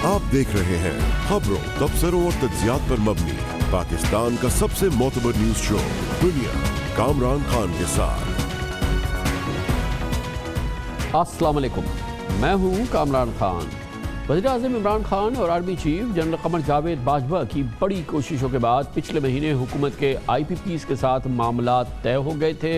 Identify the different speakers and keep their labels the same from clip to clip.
Speaker 1: आप देख रहे हैं खबरों, तबसरों और तज्जियात पर मबनी पाकिस्तान का सबसे मोतबर न्यूज शो दुनिया, कामरान खान के साथ।
Speaker 2: अस्सलाम वालेकुम, मैं हूं कामरान खान। वज़ीर-ए-आज़म इमरान खान और army chief general Qamar Javed Bajwa की बड़ी कोशिशों के बाद पिछले महीने हुकूमत के IPPs के साथ मामला तय हो गए थे।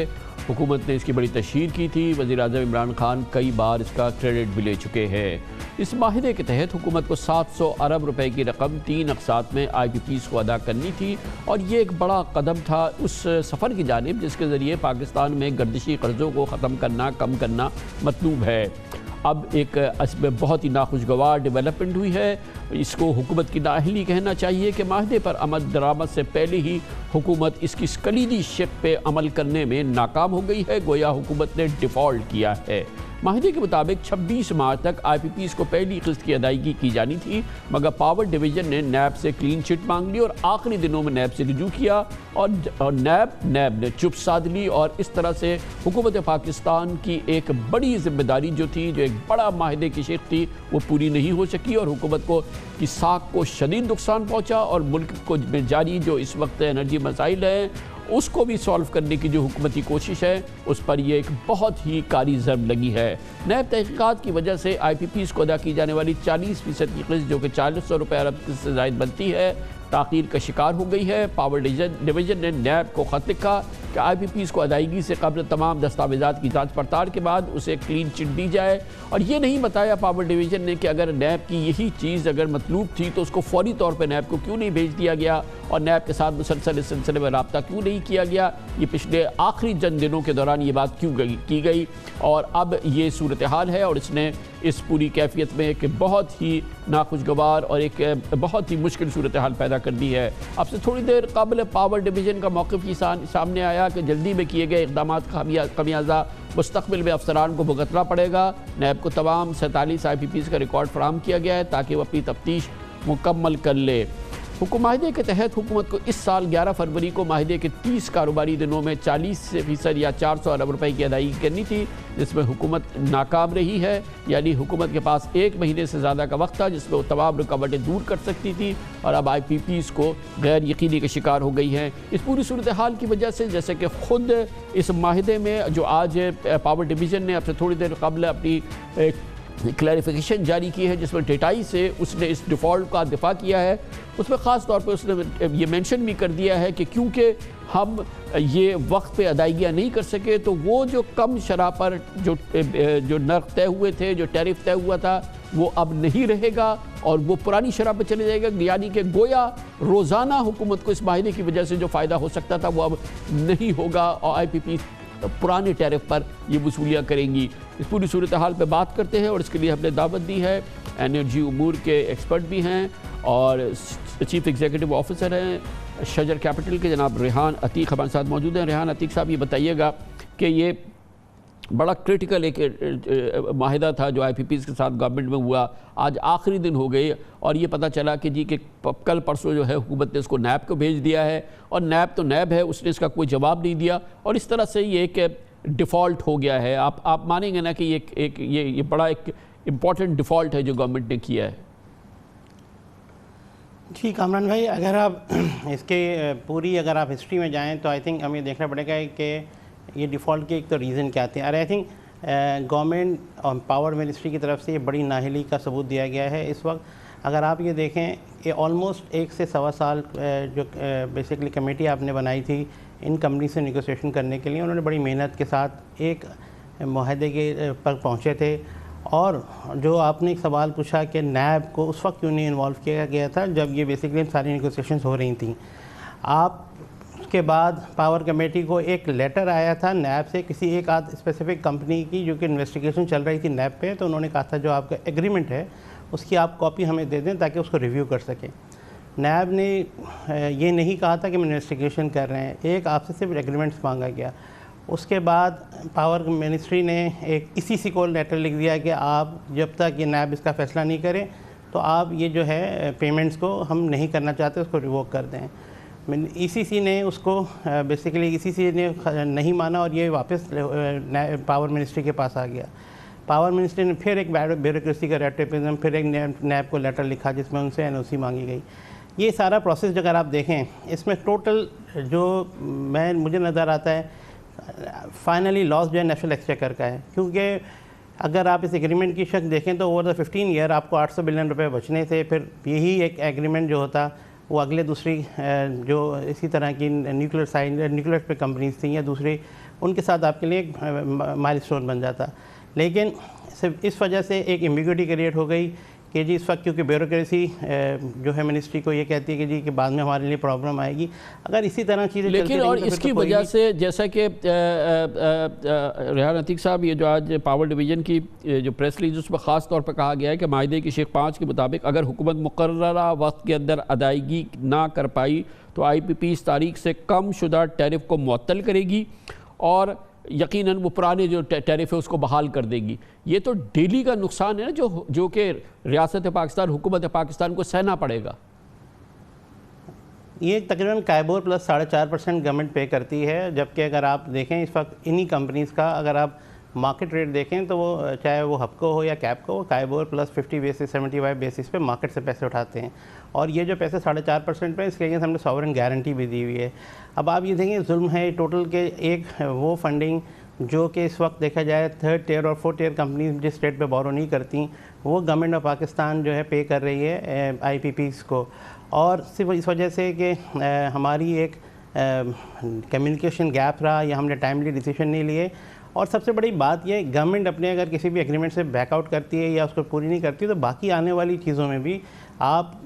Speaker 2: हुकूमत ने इसकी बड़ी तशहीर की थी। वज़ीर-ए-आज़म इमरान खान कई बार इसका क्रेडिट भी ले चुके हैं। इस माहिदे के तहत हुकूमत को 700 अरब रुपए की रकम 3 अक़सात में IPPs को अदा करनी थी और ये एक बड़ा कदम था उस सफ़र की जानिब जिसके ज़रिए पाकिस्तान में गर्दिशी कर्ज़ों को ख़त्म करना, कम करना मतलूब है। अब एक इसमें बहुत ही नाखुशगवार डेवलपमेंट हुई है। इसको हुकूमत की नाअहली कहना चाहिए कि माहदे पर अमल दरामद से पहले ही हुकूमत इसकी कलीदी शिक पे अमल करने में नाकाम हो गई है। गोया हुकूमत ने डिफ़ॉल्ट किया है। माहिदे के मुताबिक 26 मार्च तक IPPs को पहली किस्त की अदायगी की जानी थी, मगर पावर डिवीज़न ने नैब से क्लीन चिट मांग ली और आखिरी दिनों में नैब से रुजू किया और नैब ने चुप साध ली और इस तरह से हुकूमत पाकिस्तान की एक बड़ी जिम्मेदारी जो थी, जो एक बड़ा माहिदे की शिक थी, वो पूरी नहीं हो सकी और हुकूमत को की साख को शदीद नुकसान पहुँचा और मुल्क को में जारी जो इस वक्त एनर्जी मसाइल हैं उसको भी सॉल्व करने की जो हुकूमती कोशिश है उस पर यह एक बहुत ही कारी ज़रब लगी है। नैब तहकीकात की वजह से IPPs को अदा की जाने वाली 40% की किस्त जो कि 400 रुपये अरब से ज़ायद बनती है ताख़ीर का शिकार हो गई है। पावर डिवीज़न ने नैब को ख़त लिखा कि IPPs को अदायगी से कबल तमाम दस्तावेज़ात की जाँच पड़ताल के बाद उसे क्लीन चिट दी जाए और ये नहीं बताया पावर डिवीज़न ने कि अगर नैब की यही चीज़ अगर मतलूब थी तो उसको फौरी तौर पर नैब को क्यों नहीं भेज दिया गया और नैब के साथ मुसलसल इस सिलसिले में रब्ता क्यों नहीं किया गया। ये पिछले आखिरी चंद दिनों के दौरान ये बात क्यों की गई और अब ये सूरत हाल है और इसने इस पूरी कैफियत में एक बहुत ही नाखुशगवार और एक बहुत ही मुश्किल सूरत हाल पैदा कर दी है। अब से थोड़ी देर कबल पावर डिवीज़न का मौक़िफ़ ही सामने आया कि जल्दी में किए गए इक़दाम खमियाजा मुस्तक़बिल में अफसरान को भुगतना पड़ेगा। नैब को तमाम 47 IPPs का रिकॉर्ड फराहम किया गया है ताकि वह अपनी तफ्तीश मुकम्मल कर ले। माहिदे के तहत हुकूमत को इस साल 11 फरवरी को माहिदे के 30 कारोबारी दिनों में 40% या 400 अरब रुपए की अदायगी करनी थी, जिसमें हुकूमत नाकाम रही है। यानी हुकूमत के पास 1 महीने से ज़्यादा का वक्त था जिसमें वो तमाम रुकावटें दूर कर सकती थी और अब IPPs को गैर यकीनी के शिकार हो गई हैं। इस पूरी सूरत हाल की वजह से जैसे कि ख़ुद इस माहिदे में जो आज पावर डिवीज़न ने अब से थोड़ी देर कबल अपनी क्लैरिफिकेशन जारी की है जिसमें डेटाई से उसने इस डिफ़ॉल्ट का दिफा किया है, उसमें ख़ास तौर पर उसने ये मेंशन भी कर दिया है कि क्योंकि हम ये वक्त पे अदायगियाँ नहीं कर सके तो वो जो कम शरह पर जो नर्ख तय हुए थे, जो टैरिफ तय हुआ था, वो अब नहीं रहेगा और वो पुरानी शरह पर चले जाएगा। यानी कि गोया रोज़ाना हुकूमत को इस माहिदे की वजह से जो फ़ायदा हो सकता था वो अब नहीं होगा और IPP पुराने टैरिफ पर ये वसूलियाँ करेंगी। इस पूरी सूरत हाल पर बात करते हैं और इसके लिए हमने दावत दी है। एनर्जी उमूर के एक्सपर्ट भी हैं और चीफ एग्जीक्यूटिव ऑफिसर हैं शजर कैपिटल के जनाब रेहान अतीक हमारे साथ मौजूद हैं। रेहान अतीक साहब, ये बताइएगा कि ये बड़ा क्रिटिकल एक माहिदा था जो IPPs के साथ गवर्नमेंट में हुआ, आज आखिरी दिन हो गए और ये पता चला कि जी कि कल परसों जो है हुकूमत ने इसको नैब को भेज दिया है और नैब तो नैब है, उसने इसका कोई जवाब नहीं दिया और इस तरह से ये एक डिफ़ॉल्ट हो गया है। आप मानेंगे ना कि ये बड़ा एक इम्पॉर्टेंट डिफ़ॉल्ट है जो गवर्नमेंट ने किया है।
Speaker 3: जी कामरान भाई, अगर आप इसके पूरी अगर आप हिस्ट्री में जाएँ तो आई थिंक हमें देखना पड़ेगा कि ये डिफ़ॉल्ट के एक तो रीज़न क्या थे। और आई थिंक गवर्नमेंट और पावर मिनिस्ट्री की तरफ से ये बड़ी नाअहली का सबूत दिया गया है। इस वक्त अगर आप ये देखें कि ऑलमोस्ट 1 से सवा साल जो बेसिकली कमेटी आपने बनाई थी इन कंपनी से नेगोशिएशन करने के लिए, उन्होंने बड़ी मेहनत के साथ एक मुआहदे के पर पहुँचे थे। और जो आपने एक सवाल पूछा कि नैब को उस वक्त क्यों नहीं इन्वॉल्व किया गया था जब ये बेसिकली सारी नेगोशिएशंस हो रही थी। आप उसके बाद पावर कमेटी को एक लेटर आया था नैब से किसी एक आध स्पेसिफिक कंपनी की जो कि इन्वेस्टिगेशन चल रही थी नैब पे, तो उन्होंने कहा था जो आपका एग्रीमेंट है उसकी आप कॉपी हमें दे दें ताकि उसको रिव्यू कर सकें। नैब ने ये नहीं कहा था कि हम इन्वेस्टिगेशन कर रहे हैं, एक आपसे सिर्फ एग्रीमेंट्स मांगा गया। उसके बाद पावर मिनिस्ट्री ने एक इसी को लेटर लिख दिया कि आप जब तक ये नैब इसका फ़ैसला नहीं करें तो आप ये जो है पेमेंट्स को हम नहीं करना चाहते, उसको रिवोक कर दें। ECC ने उसको बेसिकली ECC ने नहीं माना और ये वापस पावर मिनिस्ट्री के पास आ गया। पावर मिनिस्ट्री ने फिर एक ब्यूरोक्रेसी का रेटिपिज्म, फिर एक नैब को लेटर लिखा जिसमें उनसे NOC मांगी गई। ये सारा प्रोसेस अगर आप देखें, इसमें टोटल जो मुझे नज़र आता है फाइनली लॉस जो है नेशनल एक्सचेकर का है, क्योंकि अगर आप इस एग्रीमेंट की शक्ल देखें तो ओवर द 15 ईयर आपको 800 बिलियन रुपए बचने थे। फिर यही एक एग्रीमेंट जो होता वो अगले दूसरी जो इसी तरह की न्यूक्लियर पे कंपनीज थी या दूसरी, उनके साथ आपके लिए एक माइलस्टोन बन जाता। लेकिन सिर्फ इस वजह से एक एम्बिग्युइटी क्रिएट हो गई कि जी इस वक्त क्योंकि ब्यूरोक्रेसी जो है मिनिस्ट्री को ये कहती है कि जी कि बाद में हमारे लिए प्रॉब्लम आएगी अगर इसी तरह चीज़ें।
Speaker 2: लेकिन और इसकी वजह से जैसा कि रेहान अतीक साहब, ये जो आज पावर डिवीज़न की जो प्रेस रिलीज उसमें ख़ास तौर पर कहा गया है कि माहिदे की शेख 5 के मुताबिक अगर हुकूमत मुकर्ररा वक्त के अंदर अदायगी ना कर पाई तो IPP इस तारीख से कम शुदा टैरिफ को मुअत्तल करेगी और यकीनन वो पुराने जो टैरिफ है उसको बहाल कर देगी। ये तो डेली का नुकसान है ना जो कि रियासत पाकिस्तान, हुकूमत पाकिस्तान को सहना पड़ेगा।
Speaker 3: ये तकरीबन कायबोर प्लस 4.5% गवर्नमेंट पे करती है, जबकि अगर आप देखें इस वक्त इन्हीं कंपनीज़ का अगर आप मार्केट रेट देखें तो वो चाहे वो हपको हो या कैपको हो, कायबोर प्लस 50 बेसिस 75 बेसिस पे मार्केट से पैसे उठाते हैं। और ये जो पैसे 4.5% पे, इसके अगेंस्ट हमने सॉवरेन गारंटी भी दी हुई है। अब आप ये देखें जुल्म है टोटल के एक वो फंडिंग जो कि इस वक्त देखा जाए 3rd tier और 4th tier कंपनीज जिस रेट पे बोरो नहीं करती वो गवर्नमेंट ऑफ पाकिस्तान जो है पे कर रही है IPPs को। और सिर्फ इस वजह से कि हमारी एक कम्युनिकेशन गैप रहा या हमने टाइमली डिसीजन नहीं लिए। और सबसे बड़ी बात यह, गवर्नमेंट अपने अगर किसी भी एग्रीमेंट से बैकआउट करती है या उसको पूरी नहीं करती तो बाकी आने वाली चीज़ों में भी आप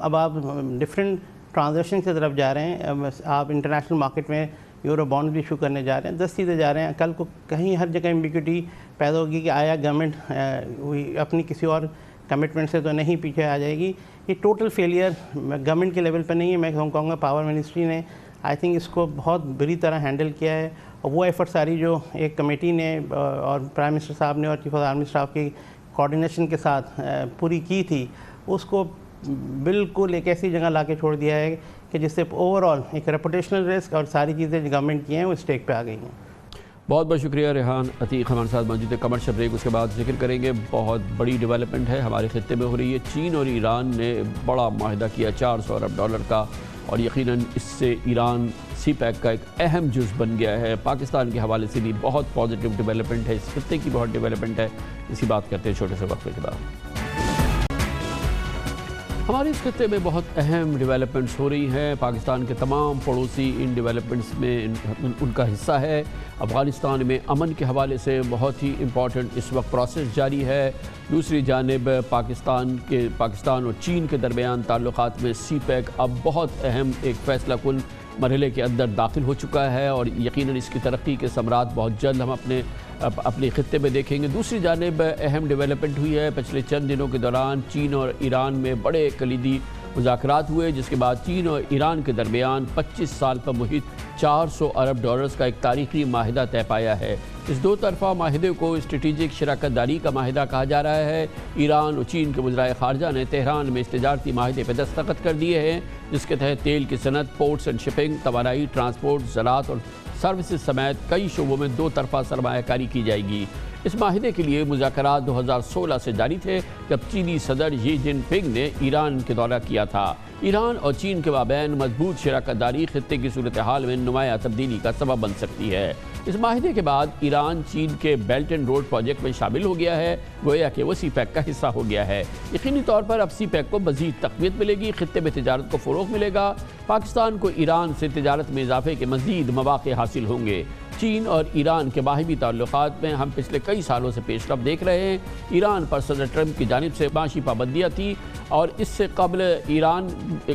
Speaker 3: डिफरेंट ट्रांजेक्शन की तरफ जा रहे हैं। आप इंटरनेशनल मार्केट में यूरो बॉन्ड भी इशू करने जा रहे हैं, 10 चीज़ें जा रहे हैं। कल को कहीं हर जगह एम्बिग्युइटी पैदा होगी कि आया गवर्नमेंट अपनी किसी और कमिटमेंट से तो नहीं पीछे आ जाएगी। ये टोटल फेलियर गवर्नमेंट के लेवल पर नहीं है, मैं कहूँगा पावर मिनिस्ट्री ने आई थिंक इसको बहुत बुरी तरह हैंडल किया है। और वो एफर्ट सारी जो एक कमेटी ने और प्राइम मिनिस्टर साहब ने और चीफ ऑफ आर्मी स्टाफ की कोऑर्डिनेशन के साथ पूरी की थी, उसको बिल्कुल एक ऐसी जगह ला के छोड़ दिया है कि जिससे ओवरऑल एक रेपुटेशनल रिस्क और सारी चीज़ें गवर्नमेंट की हैं वो स्टेक पे आ गई हैं।
Speaker 2: बहुत बहुत शुक्रिया रेहान अतीक। हमारे साथ मौजूद है। कमर्शियल ब्रेक, उसके बाद जिक्र करेंगे बहुत बड़ी डेवलपमेंट है हमारे खित्ते में हो रही है। चीन और ईरान ने बड़ा माहिदा किया $400 अरब का और यकीनन इससे ईरान CPEC का एक अहम जुज़ बन गया है। पाकिस्तान के हवाले से भी बहुत पॉजिटिव डेवलपमेंट है, इस खित्ते की बहुत डेवलपमेंट है। इसी बात करते हैं छोटे से वक्फे के बाद। हमारे इस खित्ते में बहुत अहम डेवलपमेंट्स हो रही हैं। पाकिस्तान के तमाम पड़ोसी इन डेवलपमेंट्स में उनका हिस्सा है। अफ़गानिस्तान में अमन के हवाले से बहुत ही इम्पॉर्टेंट इस वक्त प्रोसेस जारी है। दूसरी जानिब पाकिस्तान और चीन के दरमियान ताल्लुकात में CPEC अब बहुत अहम एक फ़ैसला कुन मरहले के अंदर दाखिल हो चुका है और यकीनन इसकी तरक्की के समरात बहुत जल्द हम अपने खित्ते में देखेंगे। दूसरी जानिब अहम डेवलपमेंट हुई है पिछले चंद दिनों के दौरान। चीन और ईरान में बड़े कलीदी मुज़ाकरात हुए, जिसके बाद चीन और ईरान के दरमियान 25 साल पर मुहित $400 अरब का एक तारीखी माहिदा तय पाया है। इस दो तरफा माहिदे को स्ट्रेटेजिक शराकत दारी का माहिदा कहा जा रहा है। ईरान और चीन के वज़राए ख़ारजा ने तेहरान में इस तिजारती माहिदे पर दस्तखत कर दिए हैं, जिसके तहत तेल की सनत, पोर्ट्स एंड शिपिंग, तवानाई, ट्रांसपोर्ट, ज़राअत और सर्विसेज समेत कई शोबों में दो तरफा सरमायाकारी की जाएगी। इस माहिदे के लिए मुज़ाकरात 2016 से जारी थे, जब चीनी सदर शी जिनपिंग ने ईरान के दौरा किया था। ईरान और चीन के माबैन मजबूत शराकत दारी खित्ते की सूरत हाल में नुमाया तब्दीली का सबब बन सकती है। इस माहिदे के बाद ईरान चीन के बेल्ट एंड रोड प्रोजेक्ट में शामिल हो गया है, गोया कि वो CPEC का हिस्सा हो गया है। यकीनी तौर पर अब CPEC को मज़ीद तक़वियत मिलेगी, खित्ते में तिजारत को फ़रोग़ मिलेगा। पाकिस्तान को ईरान से तिजारत में इजाफे के मज़ीद मौक़े हासिल होंगे। चीन और ईरान के बाहिमी ताल्लुकात में हम पिछले कई सालों से पेशरफ़ देख रहे हैं। ईरान पर सदर ट्रंप की जानिब से माशी पाबंदियाँ थी और इससे कबल ईरान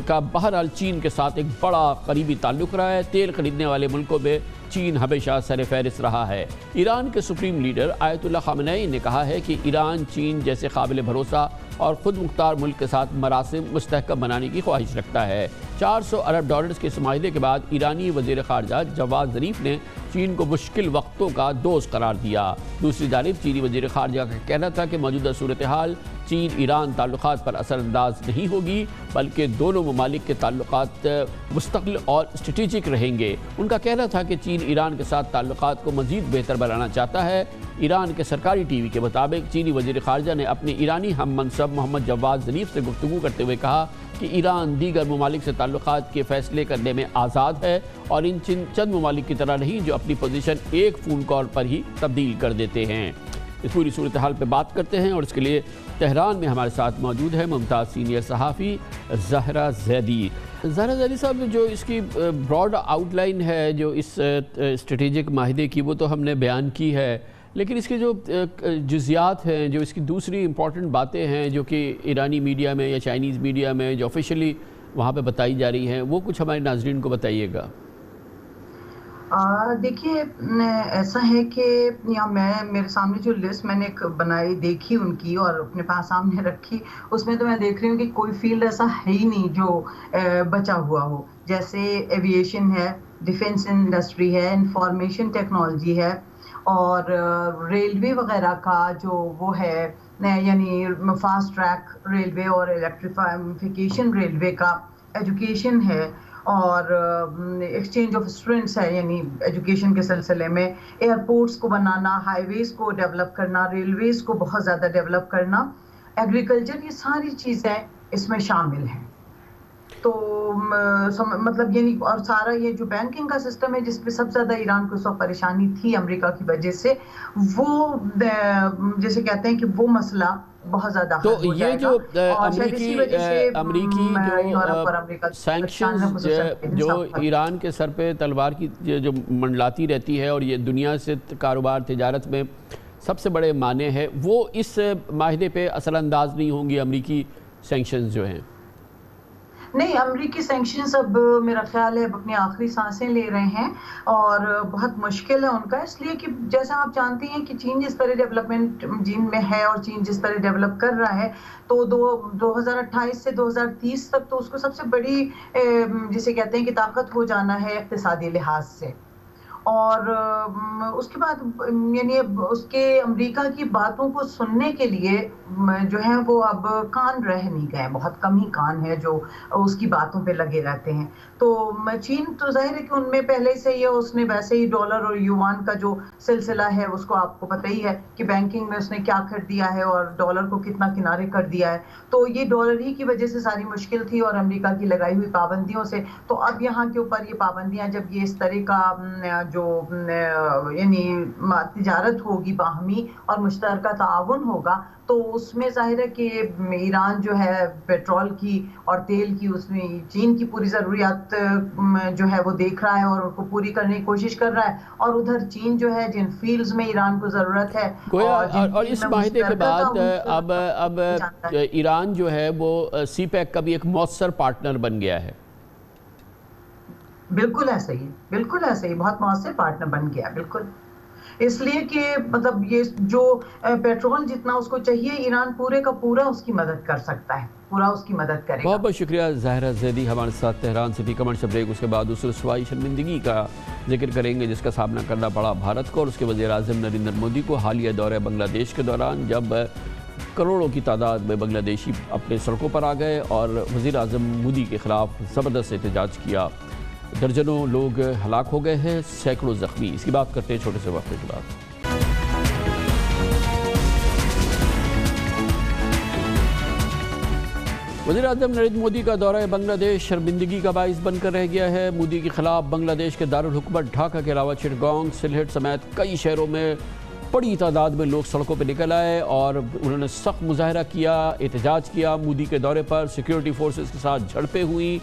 Speaker 2: का बहरहाल चीन के साथ एक बड़ा करीबी ताल्लुक़ रहा है। तेल खरीदने वाले मुल्कों में चीन हमेशा सर फहरिस्त रहा है। ईरान के सुप्रीम लीडर आयतुल्लाह ख़ामेनी ने कहा है कि ईरान चीन जैसे काबिल भरोसा और ख़ुद मुख्तार मुल्क के साथ मरासिम मुस्तहकम बनाने की ख्वाहिश रखता है। $400 अरब के इस माहिदे के बाद ईरानी वज़ीर ख़ारजा जवाद ज़रीफ़ ने चीन को मुश्किल वक्तों का दोस्त करार दिया। दूसरी जानिब चीनी वज़ीर ख़ारजा का कहना था कि मौजूदा सूरत हाल चीन ईरान ताल्लुकात पर असरअंदाज नहीं होगी, बल्कि दोनों ममालिक के ताल्लुकात मुस्तकिल और स्ट्रेटेजिक रहेंगे। उनका कहना था कि चीन ईरान के साथ ताल्लुकात को मज़ीद बेहतर बनाना चाहता है। ईरान के सरकारी टीवी के मुताबिक चीनी वज़ीर ख़ारजा ने अपने ईरानी हम मनसब मोहम्मद जवाद ज़रीफ से गुफ्तगू करते हुए कहा कि ईरान दीगर ममालिक से ताल्लुकात के फ़ैसले करने में आज़ाद है और इन चंद ममालिक की तरह नहीं जो अपनी पोजीशन एक फ़ोन कॉल पर ही तब्दील कर देते हैं। इस पूरी सूरत हाल पर बात करते हैं और इसके लिए तेहरान में हमारे साथ मौजूद है मुमताज़ सीनियर सहाफ़ी ज़हरा ज़ैदी। ज़हरा ज़ैदी साहब, जो इसकी ब्रॉड आउटलाइन है जो इस स्ट्रेटेजिक माहिदे की, वो तो हमने बयान की है, लेकिन इसके जो जुज़ियात हैं, जो इसकी दूसरी इम्पॉर्टेंट बातें हैं जो कि ईरानी मीडिया में या चाइनीज़ मीडिया में जो ऑफिशियली वहाँ पे बताई जा रही हैं, वो कुछ हमारे नाज़रीन को बताइएगा।
Speaker 4: देखिए, ऐसा है कि यहाँ मेरे सामने जो लिस्ट मैंने एक बनाई देखी उनकी और अपने पास सामने रखी, उसमें तो मैं देख रही हूँ कि कोई फील्ड ऐसा है ही नहीं जो बचा हुआ हो। जैसे एविएशन है, डिफेंस इंडस्ट्री है, इंफॉर्मेशन टेक्नोलॉजी है और रेलवे वगैरह का जो वो है, यानी फास्ट ट्रैक रेलवे और इलेक्ट्रिफिकेशन रेलवे का, एजुकेशन है और एक्सचेंज ऑफ स्टूडेंट्स है, यानी एजुकेशन के सिलसिले में एयरपोर्ट्स को बनाना, हाईवेज़ को डेवलप करना, रेलवेज़ को बहुत ज़्यादा डेवलप करना, एग्रीकल्चर, ये सारी चीज़ें इसमें शामिल हैं। तो मतलब यानी और सारा ये जो बैंकिंग का सिस्टम है जिसपे सबसे ज़्यादा ईरान को सो परेशानी थी अमेरिका की वजह से, वो जैसे कहते हैं कि वो मसला बहुत ज़्यादा
Speaker 2: तो ये जो अमरीकी जो सैंक्शंस जो ईरान के सर पे तलवार की जो मंडलाती रहती है और ये दुनिया से कारोबार तिजारत में सबसे बड़े माने हैं, वो इस माहिदे पे असरअंदाज नहीं होंगी अमरीकी सैंक्शंस जो हैं?
Speaker 4: नहीं, अमेरिकी सैंक्शंस अब मेरा ख्याल है अब अपनी आखिरी सांसें ले रहे हैं और बहुत मुश्किल है उनका, इसलिए कि जैसा आप जानते हैं कि चीन जिस तरह डेवलपमेंट चीन में है और चीन जिस तरह डेवलप कर रहा है, तो 2028 से 2030 तक तो उसको सबसे बड़ी जिसे कहते हैं कि ताकत हो जाना है इक़्तिसादी लिहाज से। और उसके बाद यानी उसके अमेरिका की बातों को सुनने के लिए जो है वो अब कान रह नहीं गए, बहुत कम ही कान है जो उसकी बातों पे लगे रहते हैं। तो चीन तो जाहिर है कि उनमें पहले से ही उसने वैसे ही डॉलर और युआन का जो सिलसिला है उसको आपको पता ही है कि बैंकिंग में उसने क्या कर दिया है और डॉलर को कितना किनारे कर दिया है। तो ये डॉलर ही की वजह से सारी मुश्किल थी और अमेरिका की लगाई हुई पाबंदियों से। तो अब यहाँ के ऊपर ये पाबंदियाँ जब ये इस तरह का जो यानी तिजारत होगी बाहमी और मुश्तरका ताउन होगा, तो उसमें जाहिर है कि ईरान जो है पेट्रोल की और तेल की, उसमें चीन की पूरी ज़रूरियात जो है वो देख रहा है और उनको पूरी करने की कोशिश कर रहा है। और उधर चीन जो है जिन फील्ड्स में ईरान को ज़रूरत है
Speaker 2: और इस माहिदे के बाद अब ईरान जो है वो सीपैक का भी एक मौसर पार्टनर बन गया है।
Speaker 4: बिल्कुल ऐसा ही, बिल्कुल ऐसा ही, बहुत मौसर पार्टनर बन गया, बिल्कुल। इसलिए कि मतलब ये जो पेट्रोल जितना उसको चाहिए, ईरान पूरे का पूरा उसकी मदद कर सकता है, पूरा उसकी मदद करेगा।
Speaker 2: बहुत बहुत शुक्रिया ज़हरा ज़ैदी हमारे साथ तेहरान से भी। कमर्शियल ब्रेक, उसके बाद उस रसवाई शर्मिंदगी का जिक्र करेंगे जिसका सामना करना पड़ा भारत को और उसके वज़ीर-ए-आज़म नरेंद्र मोदी को हालिया दौरे बांग्लादेश के दौरान, जब करोड़ों की तादाद में बांग्लादेशी अपने सड़कों पर आ गए और वज़ीर-ए-आज़म मोदी के ख़िलाफ़ ज़बरदस्त एहतजाज किया। दर्जनों लोग हलाक हो गए हैं, सैकड़ों ज़ख्मी। इसकी बात करते हैं छोटे से वक्फे के बाद। वज़ीर-ए-आज़म नरेंद्र मोदी का दौरा बांग्लादेश शर्मिंदगी का बाइस बनकर रह गया है। मोदी के खिलाफ बांग्लादेश के दारुल हुकूमत ढाका के अलावा चिटगांग, सिलहट समेत कई शहरों में बड़ी तादाद में लोग सड़कों पर निकल आए और उन्होंने सख्त मुजाहरा किया, एहतजाज किया। मोदी के दौरे पर सिक्योरिटी फोर्सेस के साथ झड़पें हुई।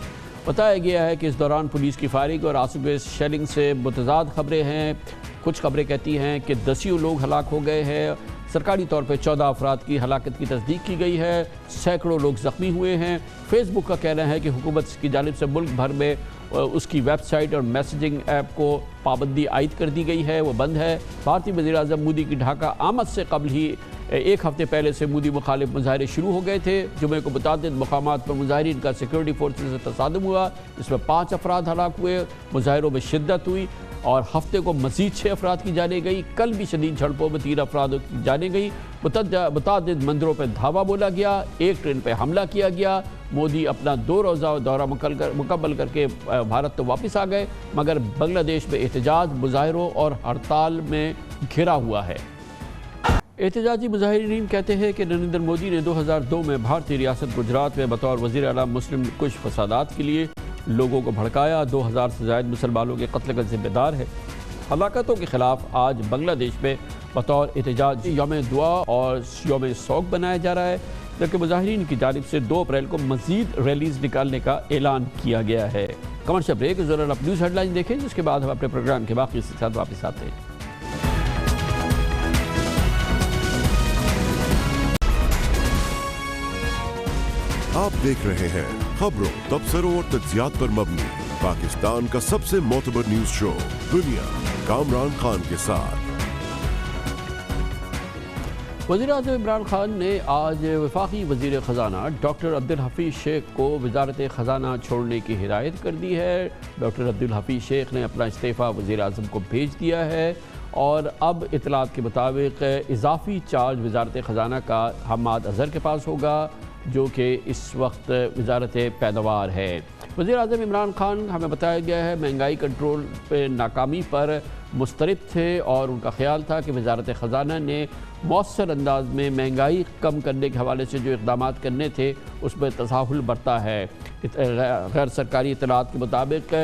Speaker 2: बताया गया है कि इस दौरान पुलिस की फायरिंग और आसुबेस शेलिंग से मुतज़ाद खबरें हैं। कुछ खबरें कहती हैं कि 10 लोग हलाक हो गए हैं। सरकारी तौर पर 14 अफराद की हलाकत की तस्दीक की गई है, सैकड़ों लोग ज़ख्मी हुए हैं। फेसबुक का कहना है कि हुकूमत की जानिब से मुल्क भर में उसकी वेबसाइट और मैसेजिंग ऐप को पाबंदी आयद कर दी गई है, वो बंद है। भारतीय वज़ीर-ए-आज़म मोदी की ढाका आमद से कबल ही एक हफ्ते पहले से मोदी मुखालिफ मुजाहरे शुरू हो गए थे। जुमे को मुतादिद मकामात पर मुजाहिरीन का सिक्योरिटी फोर्सेस से तसादम हुआ, जिसमें 5 अफराद हलाक हुए। मुजाहरों में शिद्दत हुई। और हफ्ते को मजीद 6 अफराद की जाने गई। कल भी शदीद झड़पों में 3 अफराद की जाने गई। मुतअद्दिद मंदिरों पर धावा बोला गया, एक ट्रेन पर हमला किया गया। मोदी अपना 2 रोज़ा दौरा मुकम्मल करके भारत तो वापस आ गए, मगर बांग्लादेश में एहतजाज, मुजाहरों और हड़ताल में घिरा हुआ है। एहतजाजी मुजाहिरीन कहते हैं कि नरेंद्र मोदी ने 2002 में भारतीय रियासत गुजरात में बतौर वज़ीर आला मुस्लिम कुछ फसादात के लिए लोगों को भड़काया, 2000 से ज़ायद मुसलमानों के कत्ल का जिम्मेदार है। हलाकतों के ख़िलाफ़ आज बांग्लादेश में बतौर एहतजाज यौम दुआ और यौम शौक बनाया जा रहा है, जबकि मुजाहिरीन की जानिब से 2 अप्रैल को मज़ीद रैलीज़ निकालने का ऐलान किया गया है। कमर्शियल ब्रेक के दौरान आप न्यूज़ हेडलाइन देखें, जिसके बाद हम अपने प्रोग्राम के बाकी के साथ वापस आते हैं।
Speaker 1: आप देख रहे हैं खबरों, तबसरों और तज्जियात पर मबनी पाकिस्तान का सबसे मोतबर न्यूज शो दुनिया, कामरान खान के साथ।
Speaker 2: वज़ीर-ए-आज़म इमरान खान ने आज वफाकी वज़ीर ख़जाना डॉक्टर अब्दुल हफीज़ शेख को वज़ारत ख़जाना छोड़ने की हिदायत कर दी है। डॉक्टर अब्दुल हफीज़ शेख ने अपना इस्तीफ़ा वज़ीर-ए-आज़म को भेज दिया है और अब इतलात के मुताबिक इजाफ़ी चार्ज वज़ारत ख़जाना का हम्माद अज़हर के पास होगा, जो कि इस वक्त वज़ारत पैदावार है। वज़ीर-ए-आज़म इमरान खान, हमें बताया गया है, महंगाई कंट्रोल पे नाकामी पर मुस्तरब थे और उनका ख्याल था कि वज़ारत ख़जाना ने मौसर अंदाज में महंगाई कम करने के हवाले से जो इक़दाम करने थे उसमें तसाहुल बरता है। गैर सरकारी इतलात के मुताबिक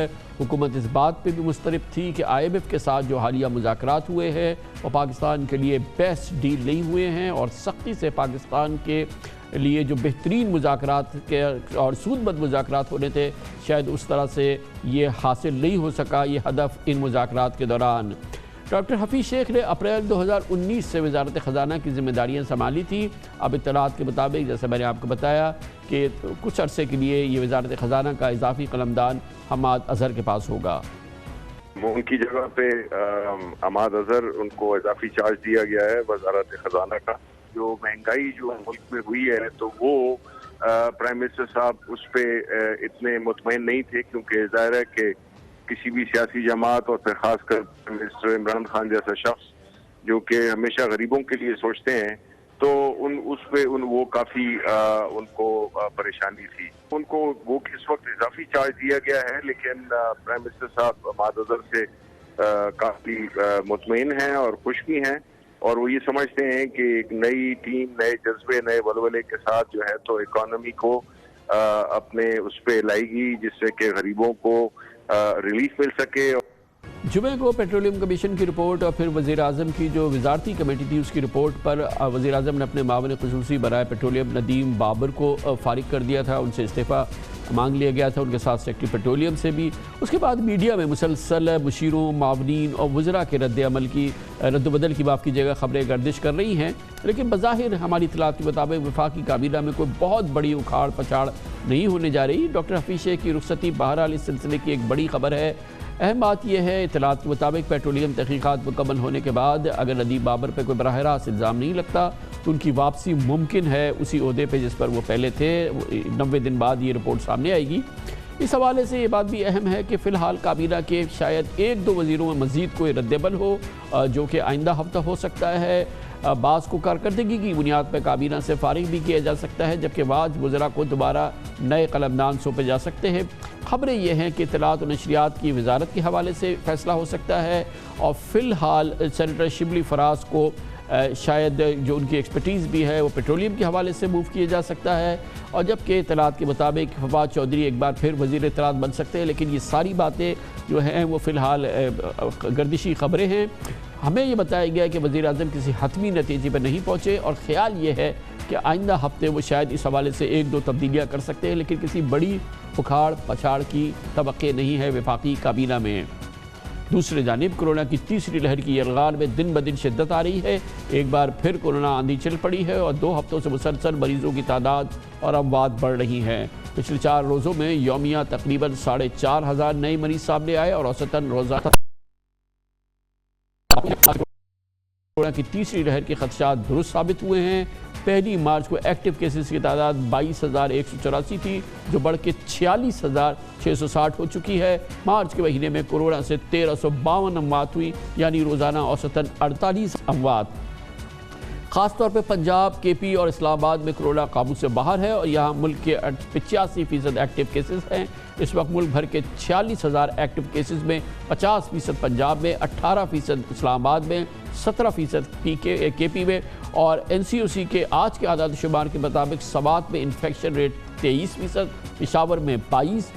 Speaker 2: हुकूमत इस बात पर भी मुस्तरब थी कि IMF के साथ जो हालिया मुज़ाकरात हुए हैं वो पाकिस्तान के लिए बेस्ट डील नहीं हुए हैं और सख्ती से पाकिस्तान के लिए जो बेहतरीन मुज़ाकरात के और सूदमंद मुज़ाकरात होने थे, शायद उस तरह से ये हासिल नहीं हो सका ये हदफ इन मुज़ाकरात के दौरान। डॉक्टर हफीज़ शेख ने अप्रैल 2019 से वज़ारत ख़जाना की ज़िम्मेदारियाँ संभाली थी। अब इत्तलात के मुताबिक, जैसे मैंने आपको बताया, कि कुछ अरसे के लिए ये वज़ारत ख़जाना का इजाफ़ी कलमदान हम्माद अज़हर के पास होगा।
Speaker 5: उनकी जगह पे हम्माद अज़हर, उनको इजाफी चार्ज दिया गया है वज़ारत ख़जाना का। जो महंगाई जो मुल्क में हुई है तो वो प्राइम मिनिस्टर साहब उस पर इतने मुतमईन नहीं थे, क्योंकि जाहिर है कि किसी भी सियासी जमात और फिर खासकर प्राइम मिनिस्टर इमरान खान जैसा शख्स जो कि हमेशा गरीबों के लिए सोचते हैं, तो वो काफ़ी उनको परेशानी थी। उनको वो इस वक्त इजाफी चार्ज दिया गया है, लेकिन प्राइम मिनिस्टर साहब हम्माद अज़हर से काफ़ी मुतमईन हैं और खुश भी हैं, और वो ये समझते हैं कि एक नई टीम, नए जज्बे, नए वलवले के साथ जो है तो इकॉनमी को अपने उस पर लाएगी, जिससे कि गरीबों को रिलीफ मिल सके।
Speaker 2: जुमे को पेट्रोलियम कमीशन की रिपोर्ट और फिर वज़ीर-ए-आज़म की जो वजारती कमेटी थी उसकी रिपोर्ट पर वज़ीर-ए-आज़म ने अपने मामले खुसूसी बराए पेट्रोलियम नदीम बाबर को फारिग कर दिया था, उनसे इस्तीफ़ा मांग लिया गया था, उनके साथ सेक्रेटरी पेट्रोलियम से भी। उसके बाद मीडिया में मुसलसल मुशीरों, मावनीन और वज़रा के रद्द-ए-अमल की रद्द-बदल की माफ़ कीजिएगा खबरें गर्दिश कर रही हैं, लेकिन बज़ाहिर हमारी इत्तलात के मुताबिक वफाकी काबीना में कोई बहुत बड़ी उखाड़ पछाड़ नहीं होने जा रही। डॉक्टर हफीज़ शेख की रुखसती बहरहाल इस सिलसिले की एक बड़ी खबर है। अहम बात यह है, इत्तलात के मुताबिक पेट्रोलियम तहकीकात मुकम्मल होने के बाद अगर नदीम बाबर पर कोई बराह रास्त इल्ज़ाम नहीं लगता तो उनकी वापसी मुमकिन है उसी ओहदे पे जिस पर वो पहले थे। 90 दिन बाद ये रिपोर्ट सामने आएगी। इस हवाले से ये बात भी अहम है कि फ़िलहाल काबीना के शायद 1-2 वज़ीरों में मज़ीद कोई रद्द-ए-अमल हो, जो कि आइंदा हफ्ता हो सकता है। बाज़ को कारकर्दगी की बुनियाद पर काबीना से फारिग भी किया जा सकता है, जबकि बाद वज़रा को दोबारा नए कलमदान सौंपे जा सकते हैं। खबरें यह हैं कि इत्तलात और नशरियात की वजारत के हवाले से फ़ैसला हो सकता है और फ़िलहाल सेनेटर शिबली फराज को शायद जो उनकी एक्सपर्टीज़ भी है वो पेट्रोलियम के हवाले से मूव किया जा सकता है, और जबकि इत्तलात के मुताबिक फवाद चौधरी एक बार फिर वज़ीर इत्तलात बन सकते हैं। लेकिन ये सारी बातें जो हैं वो फ़िलहाल गर्दिशी खबरें हैं। हमें ये बताया गया है कि वज़ीर-ए-आज़म किसी हतमी नतीजे पर नहीं पहुँचे और ख़्याल ये है कि आइंदा हफ्ते वो शायद इस हवाले से 1-2 तब्दीलियाँ कर सकते हैं, लेकिन किसी बड़ी उखाड़ पछाड़ की तवक्के नहीं है वफाकी काबीना में। दूसरी जानिब कोरोना की तीसरी लहर की यलगार में दिन ब दिन शिद्दत आ रही है। एक बार फिर कोरोना आंधी चल पड़ी है और 2 हफ्तों से मुसलसल मरीजों की तादाद और अमवात बढ़ रही हैं। पिछले 4 रोज़ों में यौमिया तकरीबन 4,500 नए मरीज सामने आए और औसतन रोज़ाना कोरोना की तीसरी लहर के खदशात दुरुस्त साबित हुए हैं। पहली मार्च को एक्टिव केसेस की तादाद 22,184 थी, जो बढ़ के 46,660 हो चुकी है। मार्च के महीने में कोरोना से 1,352 अमवात हुई, यानी रोज़ाना औसतन 48 अमवात। ख़ासतौर पर पंजाब, केपी और इस्लामाबाद में कोरोना काबू से बाहर है और यहाँ मुल्क के 85% एक्टिव केसेस हैं। इस वक्त मुल्क भर के 46,000 एक्टिव केसेस में 50% पंजाब में, 18% इस्लामाबाद में, 17% केपी में और NCOC के आज के आदाद शुमार के मुताबिक सवात में इन्फेक्शन रेट 23%, पेशावर में 22%,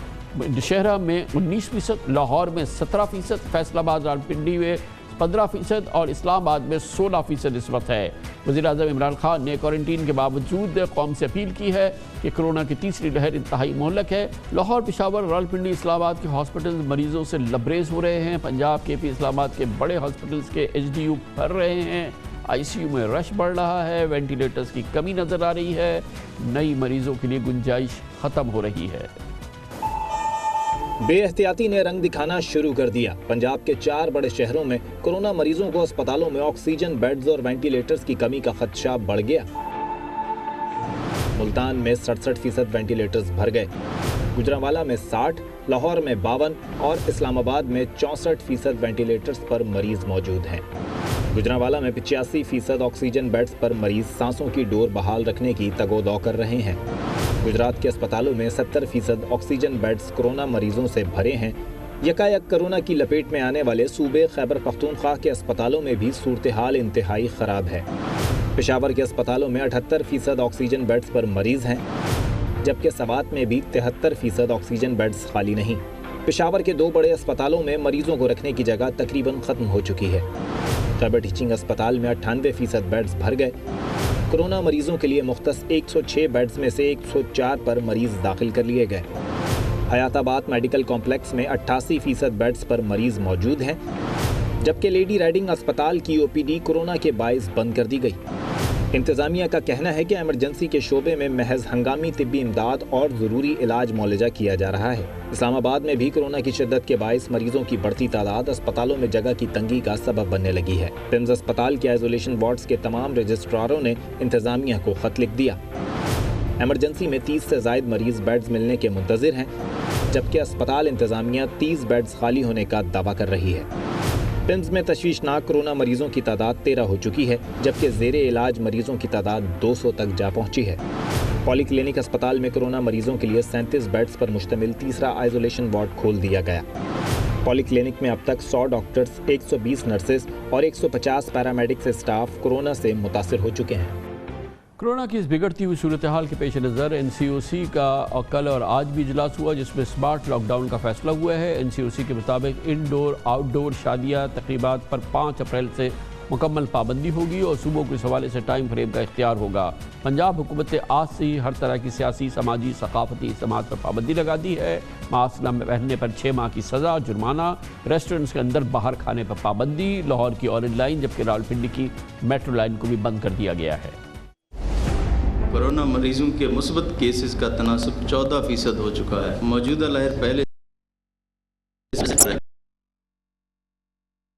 Speaker 2: दशहरा में 19%, लाहौर में 17%, फैसलाबाद रावलपिंडी में 15% और इस्लामाबाद में 16% इस वक्त है। वज़ीर-ए-आज़म इमरान खान ने क्वारंटीन के बावजूद कौम से अपील की है कि कोरोना की तीसरी लहर इंतहाई मोहलक है। लाहौर, पेशावर, रावलपिंडी, इस्लामाबाद के हॉस्पिटल मरीजों से लबरेज हो रहे हैं। पंजाब, केपी, इस्लामाबाद के बड़े हॉस्पिटल्स के HDU भर रहे हैं। ICU में रश बढ़ रहा है। वेंटिलेटर्स की कमी नज़र आ रही है। नई मरीजों के लिए गुंजाइश ख़त्म हो रही है।
Speaker 6: बेएहतियाती ने रंग दिखाना शुरू कर दिया। पंजाब के 4 बड़े शहरों में कोरोना मरीजों को अस्पतालों में ऑक्सीजन बेड्स और वेंटिलेटर्स की कमी का खदशा बढ़ गया। मुल्तान में 67% वेंटिलेटर्स भर गए, गुजरांवाला में 60, लाहौर में 52 और इस्लामाबाद में 64% वेंटिलेटर्स पर मरीज मौजूद हैं। गुजरांवाला में 85% ऑक्सीजन बेड्स पर मरीज सांसों की डोर बहाल रखने की तगोदौ कर रहे हैं। गुजरात के अस्पतालों में 70% ऑक्सीजन बेड्स कोरोना मरीजों से भरे हैं। यकायक कोरोना की लपेट में आने वाले सूबे खैबर पख्तूनख्वा के अस्पतालों में भी सूरत हाल इंतहाई ख़राब है। पेशावर के अस्पतालों में 78% ऑक्सीजन बेड्स पर मरीज हैं, जबकि सवात में भी 73% ऑक्सीजन बेड्स खाली नहीं। पेशावर के 2 बड़े अस्पतालों में मरीजों को रखने की जगह तकरीबन ख़त्म हो चुकी है। खैबर टीचिंग अस्पताल में 98% बेड्स भर गए। कोरोना मरीजों के लिए मुख्तस 106 बेड्स में से 104 पर मरीज दाखिल कर लिए गए। हयाताबाद मेडिकल कॉम्प्लेक्स में 88% बेड्स पर मरीज मौजूद हैं, जबकि लेडी राइडिंग अस्पताल की OPD कोरोना के बायस बंद कर दी गई। इंतज़ामिया का कहना है कि इमरजेंसी के शोबे में महज हंगामी तिब्बी इमदाद और ज़रूरी इलाज मुआलजा किया जा रहा है। इस्लामाबाद में भी कोरोना की शिद्दत के बायस मरीजों की बढ़ती तादाद अस्पतालों में जगह की तंगी का सबब बनने लगी है। पिम्स अस्पताल के आइसोलेशन वार्ड्स के तमाम रजिस्ट्रारों ने इंतज़ामिया को ख़त लिख दिया। इमरजेंसी में 30 से ज़ायद मरीज बेड्स मिलने के मुंतज़िर हैं, जबकि अस्पताल इंतज़ामिया 30 बेड्स खाली होने का दावा कर रही है। पिम्स में तशवीशनाक कोरोना मरीजों की तादाद 13 हो चुकी है, जबकि ज़ेरे इलाज मरीजों की तादाद 200 तक जा पहुंची है। पॉलीक्लिनिक अस्पताल में कोरोना मरीजों के लिए 37 बेड्स पर मुश्तमिल तीसरा आइसोलेशन वार्ड खोल दिया गया। पॉलीक्लिनिक में अब तक 100 डॉक्टर्स, 120 नर्सेज और 150 पैरामेडिक्स स्टाफ कोरोना से मुतासिर हो चुके हैं।
Speaker 2: कोरोना की इस बिगड़ती हुई सूरत हाल के पेश नज़र NCOC का कल और आज भी इजलास हुआ, जिसमें स्मार्ट लॉकडाउन का फैसला हुआ है। NCOC के मुताबिक इंडोर आउटडोर शादियाँ तकरीबात पर 5 अप्रैल से मुकम्मल पाबंदी होगी और सूबों के इस हवाले से टाइम फ्रेम का इख्तियार होगा। पंजाब हुकूमत ने आज से ही हर तरह की सियासी, समाजी, सकाफती इज्तिमात पर पाबंदी लगा दी है। मास्क न पहनने पर 6 माह की सज़ा, जुर्माना, रेस्टोरेंट्स के अंदर बाहर खाने पर पाबंदी। लाहौर की ऑरेंज लाइन जबकि रावलपिंडी की मेट्रो लाइन को भी बंद कर दिया गया है।
Speaker 7: कोरोना मरीजों के मुस्बत केसेस का तनासुब 14% हो चुका है। मौजूदा लहर पहले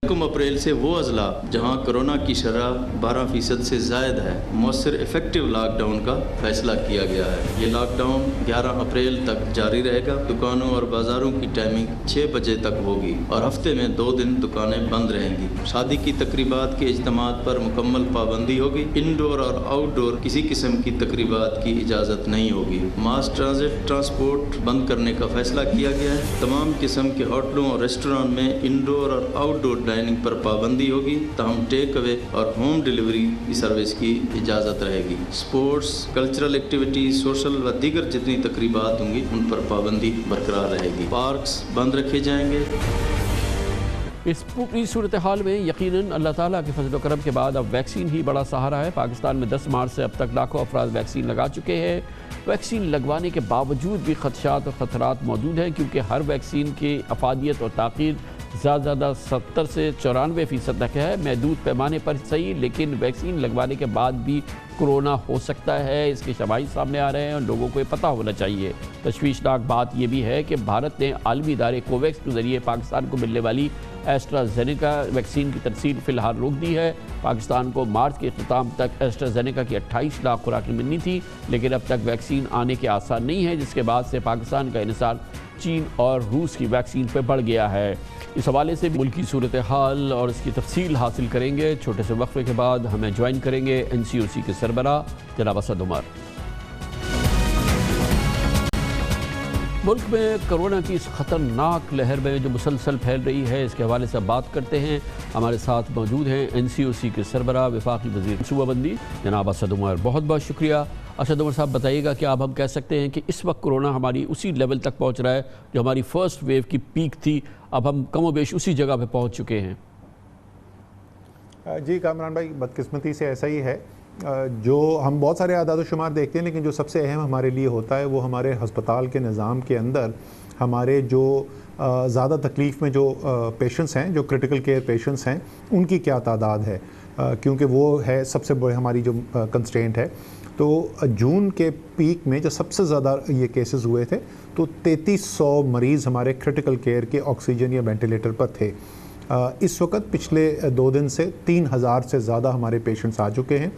Speaker 7: 1 अप्रैल से वो अजला जहां कोरोना की शरह 12% से ज़ायद है, मौसर इफेक्टिव लॉकडाउन का फैसला किया गया है। ये लॉकडाउन 11 अप्रैल तक जारी रहेगा। दुकानों और बाज़ारों की टाइमिंग 6 बजे तक होगी और हफ्ते में 2 दिन दुकानें बंद रहेंगी। शादी की तकरीबात के इज्तिमात पर मुकम्मल पाबंदी होगी। इंडोर और आउटडोर किसी किस्म की तकरीबात की इजाज़त नहीं होगी। मास ट्रांसपोर्ट बंद करने का फैसला किया गया है। तमाम किस्म के होटलों और रेस्टोरेंट में इंडोर और आउटडोर डाइनिंग पर पाबंदी होगी, ताहम टेक अवे और होम डिलीवरी की सर्विस की इजाज़त रहेगी। स्पोर्ट्स, कल्चरल एक्टिविटी, सोशल व दीगर जितनी तकरीबात होंगी उन पर पाबंदी बरकरार रहेगी। पार्क्स बंद रखे जाएंगे।
Speaker 2: इस पूरी सूरत हाल में यकीनन अल्लाह ताला के फजल करम के बाद अब वैक्सीन ही बड़ा सहारा है। पाकिस्तान में 10 मार्च से अब तक लाखों अफराद वैक्सीन लगा चुके हैं। वैक्सीन लगवाने के बावजूद भी खदशात और ख़तरात मौजूद हैं, क्योंकि हर वैक्सीन की अफादियत और ताक़ीद ज़्यादा 70 से 94% तक है। महदूद पैमाने पर सही, लेकिन वैक्सीन लगवाने के बाद भी कोरोना हो सकता है, इसके शवाहिद सामने आ रहे हैं और लोगों को ये पता होना चाहिए। तशवीशनाक बात यह भी है कि भारत ने आलमी इदारे कोवैक्स के ज़रिए पाकिस्तान को मिलने वाली एस्ट्राजेनेका वैक्सीन की तरसील फ़िलहाल रोक दी है। पाकिस्तान को मार्च के अख्ताम तक एस्ट्राजेनेका की 28 लाख खुराकें मिलनी थी, लेकिन अब तक वैक्सीन आने के आसार नहीं है, जिसके बाद से पाकिस्तान का इन्हिसार चीन और रूस की वैक्सीन पर बढ़ गया है। इस हवाले से मुल्क की सूरत हाल और इसकी तफसील हासिल करेंगे। छोटे से वक्फे के बाद हमें ज्वाइन करेंगे NCOC के सरबराह जनाब असद उमर। मुल्क में कोरोना की इस ख़तरनाक लहर में जो मुसलसल फैल रही है, इसके हवाले से बात करते हैं। हमारे साथ मौजूद हैं NCOC के सरबराह वफाकी वज़ीर सूबाबंदी जनाब असद उमर। बहुत बहुत शुक्रिया। असद उमर साहब, बताइएगा कि अब हम कह सकते हैं कि इस वक्त कोरोना हमारी उसी लेवल तक पहुंच रहा है जो हमारी फर्स्ट वेव की पीक थी, अब हम कमोबेश उसी जगह पे पहुंच चुके हैं?
Speaker 8: जी कामरान भाई, बदकिस्मती से ऐसा ही है। जो हम बहुत सारे आदाद शुमार देखते हैं, लेकिन जो सबसे अहम हमारे लिए होता है वो हमारे हस्पताल के निज़ाम के अंदर हमारे जो ज़्यादा तकलीफ़ में जो पेशेंट्स हैं, जो क्रिटिकल केयर पेशेंट्स हैं, उनकी क्या तादाद है, क्योंकि वो है सबसे बड़ी हमारी जो कंस्ट्रेंट है। तो जून के पीक में जब सबसे ज़्यादा ये केसेस हुए थे तो 3300 मरीज़ हमारे क्रिटिकल केयर के ऑक्सीजन या वेंटिलेटर पर थे। इस वक्त पिछले 2 दिन से 3000 से ज़्यादा हमारे पेशेंट्स आ चुके हैं।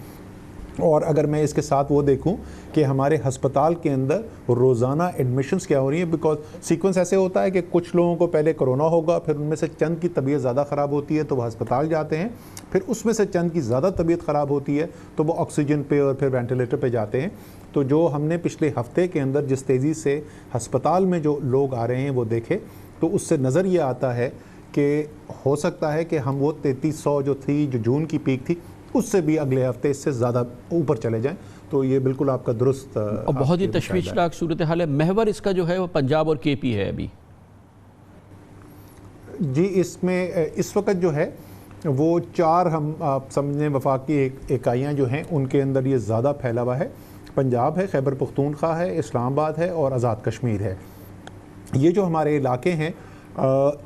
Speaker 8: और अगर मैं इसके साथ वो देखूं कि हमारे हस्पताल के अंदर रोज़ाना एडमिशन्स क्या हो रही हैं, बिकॉज सीक्वेंस ऐसे होता है कि कुछ लोगों को पहले कोरोना होगा, फिर उनमें से चंद की तबीयत ज़्यादा ख़राब होती है तो वह अस्पताल जाते हैं, फिर उसमें से चंद की ज़्यादा तबीयत ख़राब होती है तो वो ऑक्सीजन पे और फिर वेंटिलेटर पे जाते हैं। तो जो हमने पिछले हफ्ते के अंदर जिस तेज़ी से हस्पताल में जो लोग आ रहे हैं वो देखे, तो उससे नज़र ये आता है कि हो सकता है कि हम वो 3300 जो थी, जो जून की पीक थी, उससे भी अगले हफ्ते इससे ज़्यादा ऊपर चले जाएं। तो ये बिल्कुल आपका दुरुस्त
Speaker 2: और बहुत ही तशवीशनाक सूरत हाल है। महवर इसका जो है वो पंजाब और KP है अभी।
Speaker 8: जी, इसमें इस वक्त जो है वो 4 हम आप समझें वफाकी इकाइयाँ जो हैं उनके अंदर ये ज़्यादा फैला हुआ है। पंजाब है, खैबर पख्तूनख्वा है, इस्लामाबाद है और आज़ाद कश्मीर है। ये जो हमारे इलाके हैं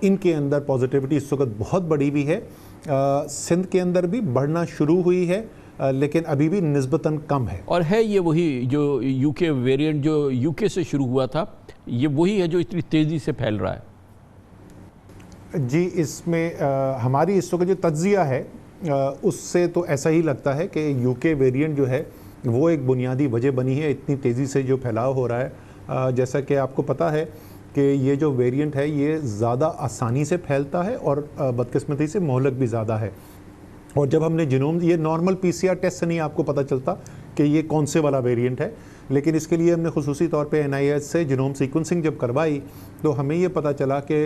Speaker 8: इनके अंदर पॉजिटिविटी इस वक्त बहुत बड़ी भी है। सिंध के अंदर भी बढ़ना शुरू हुई है, लेकिन अभी भी निस्बतन कम है।
Speaker 2: और है ये वही जो UK वेरिएंट जो UK से शुरू हुआ था, ये वही है जो इतनी तेज़ी से फैल रहा है?
Speaker 8: जी, इसमें हमारी इस वक्त जो तज्ज़िया है उससे तो ऐसा ही लगता है कि UK वेरिएंट जो है वो एक बुनियादी वजह बनी है इतनी तेज़ी से जो फैलाव हो रहा है। जैसा कि आपको पता है कि ये जो वेरिएंट है ये ज़्यादा आसानी से फैलता है और बदकिस्मती से मोहलक भी ज़्यादा है। और जब हमने जिनोम, ये नॉर्मल PCR टेस्ट से नहीं आपको पता चलता कि ये कौन से वाला वेरिएंट है, लेकिन इसके लिए हमने खुसूसी तौर पे NIH से जिनोम सीक्वेंसिंग जब करवाई तो हमें ये पता चला कि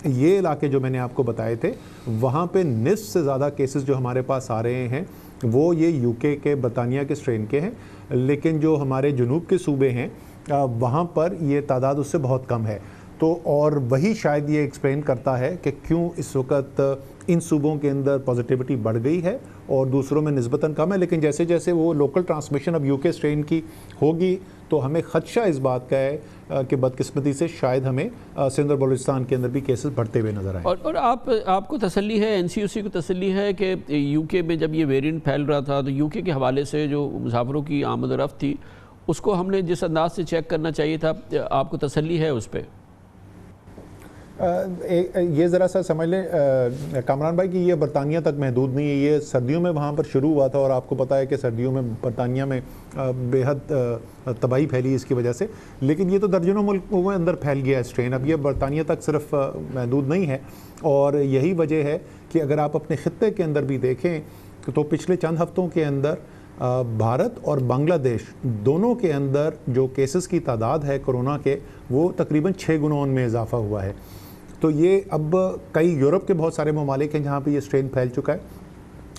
Speaker 8: ये इलाके जो मैंने आपको बताए थे वहाँ पे निस्फ से ज़्यादा केसेस जो हमारे पास आ रहे हैं वो ये UK के बरतानिया के स्ट्रेन के हैं, लेकिन जो हमारे जुनूब के सूबे हैं वहाँ पर ये तादाद उससे बहुत कम है। तो और वही शायद ये एक्सप्लेन करता है कि क्यों इस वक्त इन सूबों के अंदर पॉजिटिविटी बढ़ गई है और दूसरों में निस्बतन कम है। लेकिन जैसे जैसे वो लोकल ट्रांसमिशन अब UK स्ट्रेन की होगी तो हमें खदशा इस बात का है कि बदकिस्मती से शायद हमें सिंध और बलूचिस्तान के अंदर भी केसेस बढ़ते हुए नजर आए।
Speaker 2: और आपको तसल्ली है, NCOC को तसल्ली है कि UK में जब ये वेरिएंट फैल रहा था तो UK के हवाले से जो मुसाफिरों की आमद और रफ्त थी उसको हमने जिस अंदाज से चेक करना चाहिए था, आपको तसल्ली है उस पर?
Speaker 8: ये ज़रा सा समझ लें कामरान भाई कि ये बरतानिया तक महदूद नहीं है, ये सर्दियों में वहाँ पर शुरू हुआ था और आपको पता है कि सर्दियों में बरतानिया में बेहद तबाही फैली इसकी वजह से, लेकिन ये तो दर्जनों मुल्कों में अंदर फैल गया है स्ट्रेन। अब ये बरतानिया तक सिर्फ महदूद नहीं है और यही वजह है कि अगर आप अपने खित्ते के अंदर भी देखें तो पिछले चंद हफ्तों के अंदर भारत और बांग्लादेश दोनों के अंदर जो केसेस की तादाद है कोरोना के वो तकरीबन 6 गुना उनमें इजाफा हुआ है। तो ये अब कई यूरोप के बहुत सारे ममालिक हैं जहाँ पे ये स्ट्रेन फैल चुका है।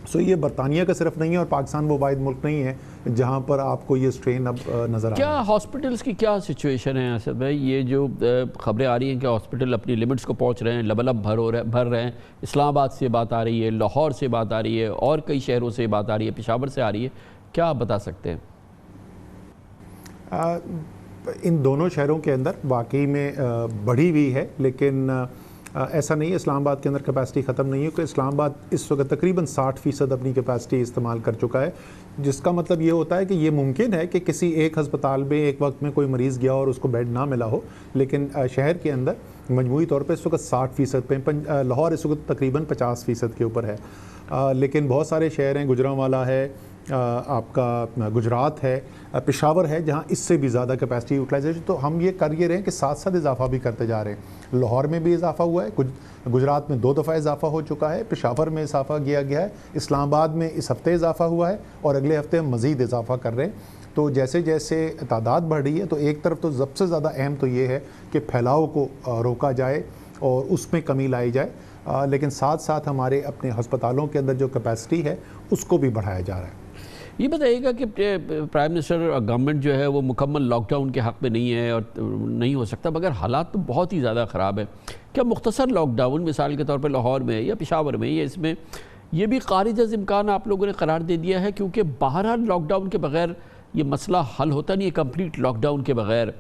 Speaker 8: सो ये बरतानिया का सिर्फ नहीं है और पाकिस्तान वो वाहिद मुल्क नहीं है जहाँ पर आपको ये स्ट्रेन अब नज़र आ रहा है।
Speaker 2: क्या हॉस्पिटल्स की क्या सिचुएशन है असद भाई? ये जो खबरें आ रही हैं कि हॉस्पिटल अपनी लिमिट्स को पहुँच रहे हैं, लबलब भर रहे हैं, इस्लामाबाद से बात आ रही है, लाहौर से बात आ रही है और कई शहरों से बात आ रही है, पेशावर से आ रही है, क्या आप बता सकते हैं?
Speaker 8: इन दोनों शहरों के अंदर वाकई में बढ़ी हुई है, लेकिन ऐसा नहीं है इस्लामाबाद के अंदर कैपेसिटी ख़त्म नहीं है, क्योंकि इस्लामाबाद इस वक्त तकरीबन 60% अपनी कैपेसिटी इस्तेमाल कर चुका है, जिसका मतलब ये होता है कि ये मुमकिन है कि किसी एक हस्पताल में एक वक्त में कोई मरीज़ गया और उसको बेड ना मिला हो, लेकिन शहर के अंदर मजमूई तौर पर इस वक्त 60% पे, लाहौर इस वक्त तकरीबन 50% के ऊपर है। लेकिन बहुत सारे शहर हैं, गुजरांवाला है, आपका गुजरात है, पेशावर है, जहाँ इससे भी ज़्यादा कैपेसिटी यूटिलाइजेशन। तो हम ये कर ये रहे हैं कि साथ साथ इजाफा भी करते जा रहे हैं। लाहौर में भी इजाफा हुआ है, गुजरात में 2 दफ़ा इजाफा हो चुका है, पेशावर में इजाफा किया गया है, इस्लामाबाद में इस हफ्ते इजाफा हुआ है और अगले हफ्ते हम मज़ीद इजाफा कर रहे हैं। तो जैसे जैसे तादाद बढ़ रही है, तो एक तरफ तो सबसे ज़्यादा अहम तो ये है कि फैलाव को रोका जाए और उसमें कमी लाई जाए, लेकिन साथ साथ हमारे अपने हस्पतालों के अंदर जो कैपेसिटी है उसको भी बढ़ाया जा रहा है।
Speaker 2: ये बताइएगा कि प्राइम मिनिस्टर और गवर्नमेंट जो है वो मुकम्मल लॉकडाउन के हक़ में नहीं है और नहीं हो सकता, मगर हालात तो बहुत ही ज़्यादा ख़राब है। क्या मुख्तसर लॉकडाउन मिसाल के तौर पर लाहौर में या पेशावर में, या इसमें ये भी खारिज अज़ इम्कान आप लोगों ने करार दे दिया है? क्योंकि बहरहाल लॉकडाउन के बग़ैर ये मसला हल होता नहीं है, कंप्लीट लॉकडाउन के बग़ैर,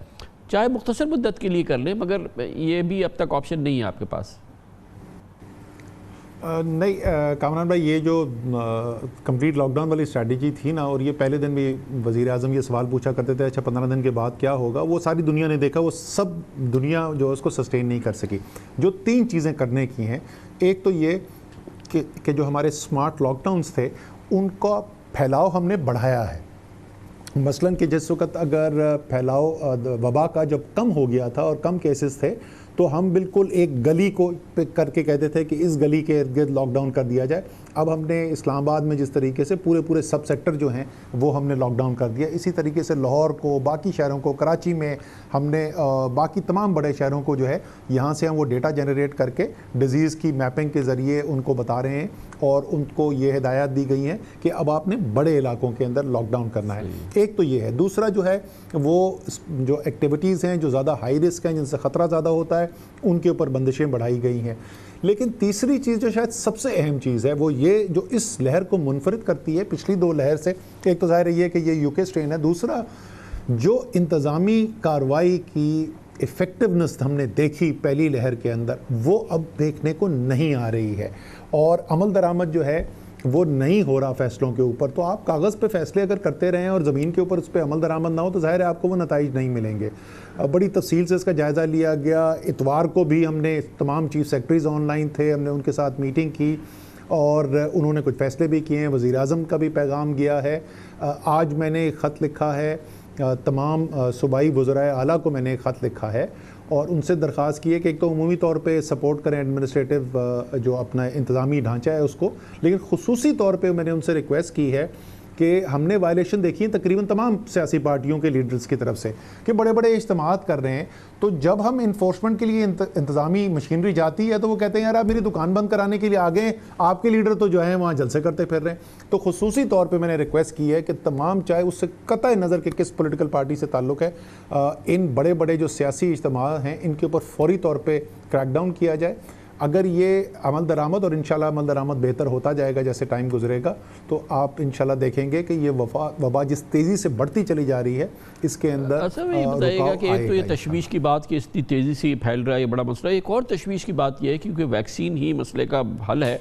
Speaker 2: चाहे मुख्तसर मुद्दत के लिए कर लें, मगर ये भी अब तक ऑप्शन नहीं है आपके पास।
Speaker 8: नहीं कामरान भाई, ये जो कंप्लीट लॉकडाउन वाली स्ट्रैटेजी थी ना, और ये पहले दिन भी वज़ीर आज़म ये सवाल पूछा करते थे, अच्छा 15 दिन के बाद क्या होगा, वो सारी दुनिया ने देखा, वो सब दुनिया जो है उसको सस्टेन नहीं कर सकी। जो 3 चीज़ें करने की हैं, एक तो ये कि जो हमारे स्मार्ट लॉकडाउन्स थे उनका फैलाव हमने बढ़ाया है। मसलन कि जिस वक्त अगर फैलाव वबा का जब कम हो गया था और कम केसेस थे, तो हम बिल्कुल एक गली को पिक करके कहते थे कि इस गली के इर्द गिर्द लॉकडाउन कर दिया जाए। अब हमने इस्लामाबाद में जिस तरीके से पूरे सब सेक्टर जो हैं वो हमने लॉकडाउन कर दिया, इसी तरीके से लाहौर को, बाकी शहरों को, कराची में हमने बाकी तमाम बड़े शहरों को जो है यहाँ से हम वो डेटा जनरेट करके डिज़ीज़ की मैपिंग के ज़रिए उनको बता रहे हैं और उनको ये हिदायत दी गई हैं कि अब आपने बड़े इलाकों के अंदर लॉकडाउन करना है। एक तो ये है। दूसरा जो है वो जो एक्टिविटीज़ हैं जो ज़्यादा हाई रिस्क हैं, जिनसे ख़तरा ज़्यादा होता है, उनके ऊपर बंदिशें बढ़ाई गई हैं। लेकिन तीसरी चीज़ जो शायद सबसे अहम चीज़ है वो ये जो इस लहर को मुनफरिद करती है पिछली 2 लहर से, एक तो ज़ाहिर ये है कि ये यूके स्ट्रेन है, दूसरा जो इंतज़ामी कार्रवाई की इफ़ेक्टिवनेस हमने देखी पहली लहर के अंदर, वो अब देखने को नहीं आ रही है और अमल दरामद जो है वो नहीं हो रहा फैसलों के ऊपर। तो आप कागज़ पे फैसले अगर करते रहें और ज़मीन के ऊपर उस पर अमल दरामद ना हो तो ज़ाहिर है आपको वो नताइज नहीं मिलेंगे। बड़ी तफसील से इसका जायज़ा लिया गया। इतवार को भी हमने तमाम चीफ सेक्रेटरीज़ ऑनलाइन थे, हमने उनके साथ मीटिंग की और उन्होंने कुछ फ़ैसले भी किए हैं। वज़ीर आज़म का भी पैगाम गया है। आज मैंने एक ख़त लिखा है तमाम सूबाई वज़राए आला को, मैंने एक ख़त लिखा है और उनसे दरख्वास्त की है कि एक तो उमूमी तौर पे सपोर्ट करें एडमिनिस्ट्रेटिव जो अपना इंतज़ामी ढांचा है उसको, लेकिन खुसूसी तौर पे मैंने उनसे रिक्वेस्ट की है कि हमने वायलेशन देखी है तकरीबन तमाम सियासी पार्टियों के लीडर्स की तरफ से कि बड़े बड़े इज्तिमात कर रहे हैं, तो जब हम इन्फोर्समेंट के लिए इंतज़ामी मशीनरी जाती है तो वो कहते हैं यार आप मेरी दुकान बंद कराने के लिए आ गए, आपके लीडर तो जो है वहाँ जलसे करते फिर रहे हैं। तो खुसूसी तौर पे मैंने रिक्वेस्ट की है कि तमाम, चाहे उससे कतई नज़र के किस पॉलिटिकल पार्टी से ताल्लुक़ है, इन बड़े बड़े जो सियासी इज्तिमा हैं इनके ऊपर फौरी तौर पर क्रैकडाउन किया जाए। अगर ये अमल दरामद, और इंशाल्लाह अमल दरामद बेहतर होता जाएगा जैसे टाइम गुजरेगा, तो आप इंशाल्लाह देखेंगे कि ये वबा जिस तेज़ी से बढ़ती चली जा रही है इसके अंदर
Speaker 2: अच्छा ये बताइएगा कि एक तो ये तशवीश की बात कि इतनी तेज़ी से फैल रहा है, ये बड़ा मसला है। एक और तशवीश की बात यह है क्योंकि वैक्सीन ही मसले का हल है,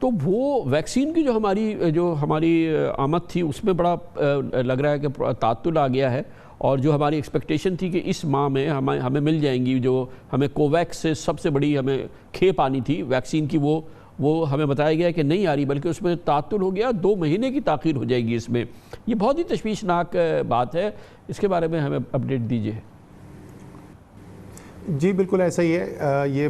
Speaker 2: तो वो वैक्सीन की जो हमारी आमद थी उसमें बड़ा लग रहा है कि तातुल आ गया है और जो हमारी एक्सपेक्टेशन थी कि इस माह में हमें मिल जाएंगी, जो हमें कोवैक्स से सबसे बड़ी हमें खेप आनी थी वैक्सीन की, वो हमें बताया गया कि नहीं आ रही, बल्कि उसमें तातुल हो गया, 2 महीने की ताख़ीर हो जाएगी इसमें। ये बहुत ही तशवीशनाक बात है, इसके बारे में हमें अपडेट दीजिए।
Speaker 8: जी बिल्कुल ऐसा ही है। ये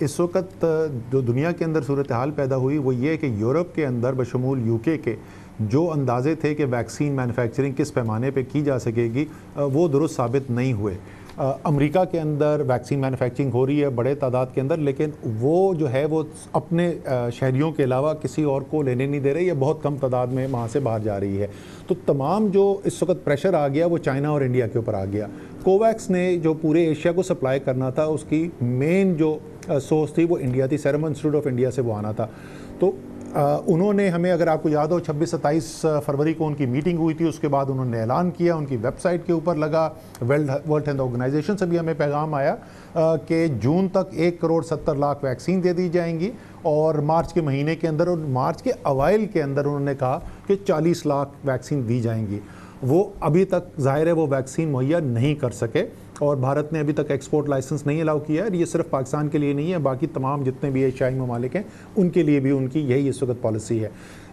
Speaker 8: इस वक्त जो दुनिया के अंदर सूरत हाल पैदा हुई वो ये है कि यूरोप के अंदर बशमूल यूके के जो अंदाजे थे कि वैक्सीन मैन्युफैक्चरिंग किस पैमाने पे की जा सकेगी वो दुरुस्त साबित नहीं हुए। अमेरिका के अंदर वैक्सीन मैन्युफैक्चरिंग हो रही है बड़े तादाद के अंदर, लेकिन वो जो है वो अपने शहरियों के अलावा किसी और को लेने नहीं दे रही है, बहुत कम तादाद में वहाँ से बाहर जा रही है। तो तमाम जो इस वक्त प्रेशर आ गया वो चाइना और इंडिया के ऊपर आ गया। कोवैक्स ने जो पूरे एशिया को सप्लाई करना था उसकी मेन जो सोर्स थी वो इंडिया थी, सीरम इंस्टीट्यूट ऑफ इंडिया से वो आना था। तो उन्होंने हमें, अगर आपको याद हो, 26-27 फरवरी को उनकी मीटिंग हुई थी, उसके बाद उन्होंने ऐलान किया, उनकी वेबसाइट के ऊपर लगा, वर्ल्ड हेल्थ ऑर्गेनाइजेशन से भी हमें पैगाम आया कि जून तक 1,70,00,000 वैक्सीन दे दी जाएंगी और मार्च के महीने के अंदर और मार्च के अवाइल के अंदर उन्होंने कहा कि 40 लाख वैक्सीन दी जाएंगी। वो अभी तक ज़ाहिर है वो वैक्सीन मुहैया नहीं कर सके और भारत ने अभी तक एक्सपोर्ट लाइसेंस नहीं अलाउ किया है। ये सिर्फ पाकिस्तान के लिए नहीं है, बाकी तमाम जितने भी एशियाई ममालिक हैं उनके लिए भी उनकी यही इस वक्त पॉलिसी है।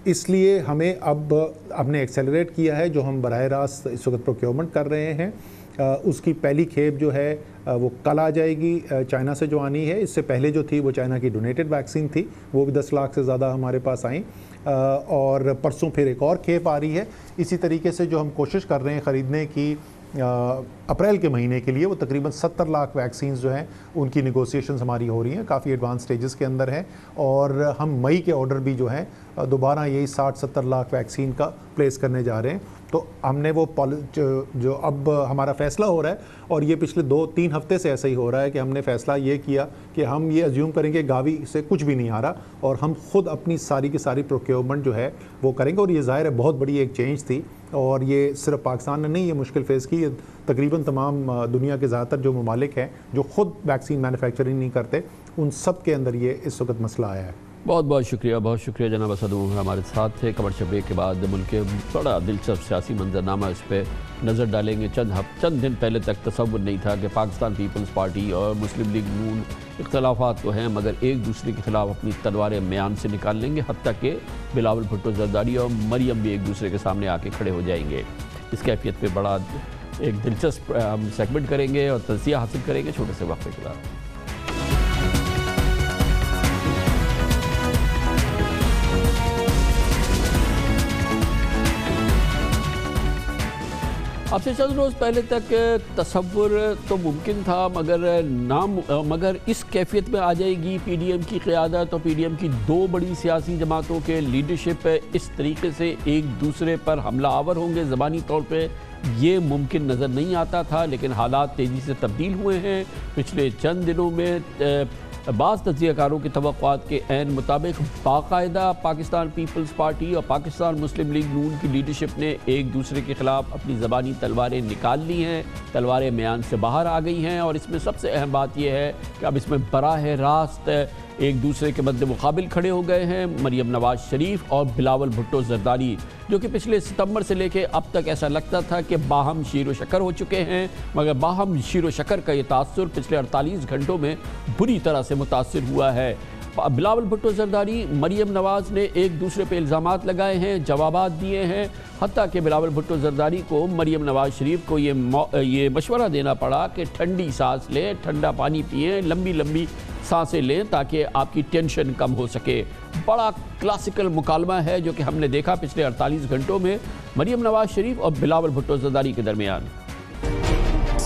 Speaker 8: इसलिए हमें अब हमने एक्सेलरेट किया है, जो हम बराह रास्त इस वक्त प्रोक्योरमेंट कर रहे हैं उसकी पहली खेप जो है वो कल आ जाएगी चाइना से जो आनी है। इससे पहले जो थी वो चाइना की डोनेटेड वैक्सीन थी, वो भी 10 लाख से ज़्यादा हमारे पास आई और परसों फिर एक और खेप आ रही है। इसी तरीके से जो हम कोशिश कर रहे हैं ख़रीदने की अप्रैल के महीने के लिए, वो तकरीबन 70 लाख वैक्सीन जो हैं उनकी निगोसिएशंस हमारी हो रही हैं, काफ़ी एडवांस स्टेजेस के अंदर हैं और हम मई के ऑर्डर भी जो हैं दोबारा यही 60-70 लाख वैक्सीन का प्लेस करने जा रहे हैं। तो हमने वो जो अब हमारा फ़ैसला हो रहा है और ये पिछले 2-3 हफ्ते से ऐसा ही हो रहा है कि हमने फ़ैसला ये किया कि हम ये अज्यूम करेंगे गावी से कुछ भी नहीं आ रहा और हम खुद अपनी सारी की सारी प्रोक्योरमेंट जो है वो करेंगे। और ये ज़ाहिर है बहुत बड़ी एक चेंज थी और ये सिर्फ पाकिस्तान ने नहीं ये मुश्किल फेस की, ये तकरीबन तमाम दुनिया के ज़्यादातर जो ममालिक हैं जो ख़ुद वैक्सीन मैन्युफैक्चरिंग नहीं करते, उन सब के अंदर ये इस वक्त मसला आया है।
Speaker 2: बहुत बहुत शुक्रिया जनाब असद उमर हमारे साथ थे। कमर्शियल ब्रेक के बाद मुल्क के बड़ा दिलचस्प सियासी मंजरनामा इस पर नज़र डालेंगे। चंद दिन पहले तक तसव्वुर नहीं था कि पाकिस्तान पीपल्स पार्टी और मुस्लिम लीग नून इख्तलाफात तो हैं मगर एक दूसरे के ख़िलाफ़ अपनी तलवारें म्यान से निकाल लेंगे, हत्ता कि बिलावल भुट्टो जरदारी और मरियम भी एक दूसरे के सामने आके खड़े हो जाएंगे। इस कैफियत पर बड़ा एक दिलचस्प हम सेगमेंट करेंगे और तज़किया हासिल करेंगे छोटे से वक्फे के बाद। अब से चंद रोज़ पहले तक तसव्वुर तो मुमकिन था मगर इस कैफियत में आ जाएगी पीडीएम की क़यादत और पीडीएम की दो बड़ी सियासी जमातों के लीडरशिप इस तरीके से एक दूसरे पर हमला आवर होंगे। ज़बानी तौर पे ये मुमकिन नज़र नहीं आता था, लेकिन हालात तेज़ी से तब्दील हुए हैं। पिछले चंद दिनों में बाज़ तज्ज़ियाकारों की तवक्कुआत के ऐन मुताबिक बाकायदा पाकिस्तान पीपल्स पार्टी और पाकिस्तान मुस्लिम लीग नून की लीडरशिप ने एक दूसरे के ख़िलाफ़ अपनी ज़बानी तलवारें निकाल ली हैं, तलवारें म्यान से बाहर आ गई हैं। और इसमें सबसे अहम बात यह है कि अब इसमें बराह रास्त एक दूसरे के मद्दे मुकाबिल खड़े हो गए हैं मरियम नवाज शरीफ और बिलावल भुट्टो जरदारी, जो कि पिछले सितंबर से लेके अब तक ऐसा लगता था कि बाहम शीर व शक्कर हो चुके हैं, मगर बाहम शीर व शक्कर का ये तासुर पिछले 48 घंटों में बुरी तरह से मुतासिर हुआ है। बिलावल भुट्टो जरदारी, मरियम नवाज ने एक दूसरे पे इल्ज़ामात लगाए हैं, जवाबात दिए हैं, हत्ता कि बिलावल भुट्टो जरदारी को मरियम नवाज शरीफ को ये मशवरा देना पड़ा कि ठंडी सांस लें, ठंडा पानी पिएं, लंबी लंबी सांसें लें ताकि आपकी टेंशन कम हो सके। बड़ा क्लासिकल मुकालमा है जो कि हमने देखा पिछले 48 घंटों में मरियम नवाज शरीफ और बिलावल भुट्टो जरदारी के दरमियान।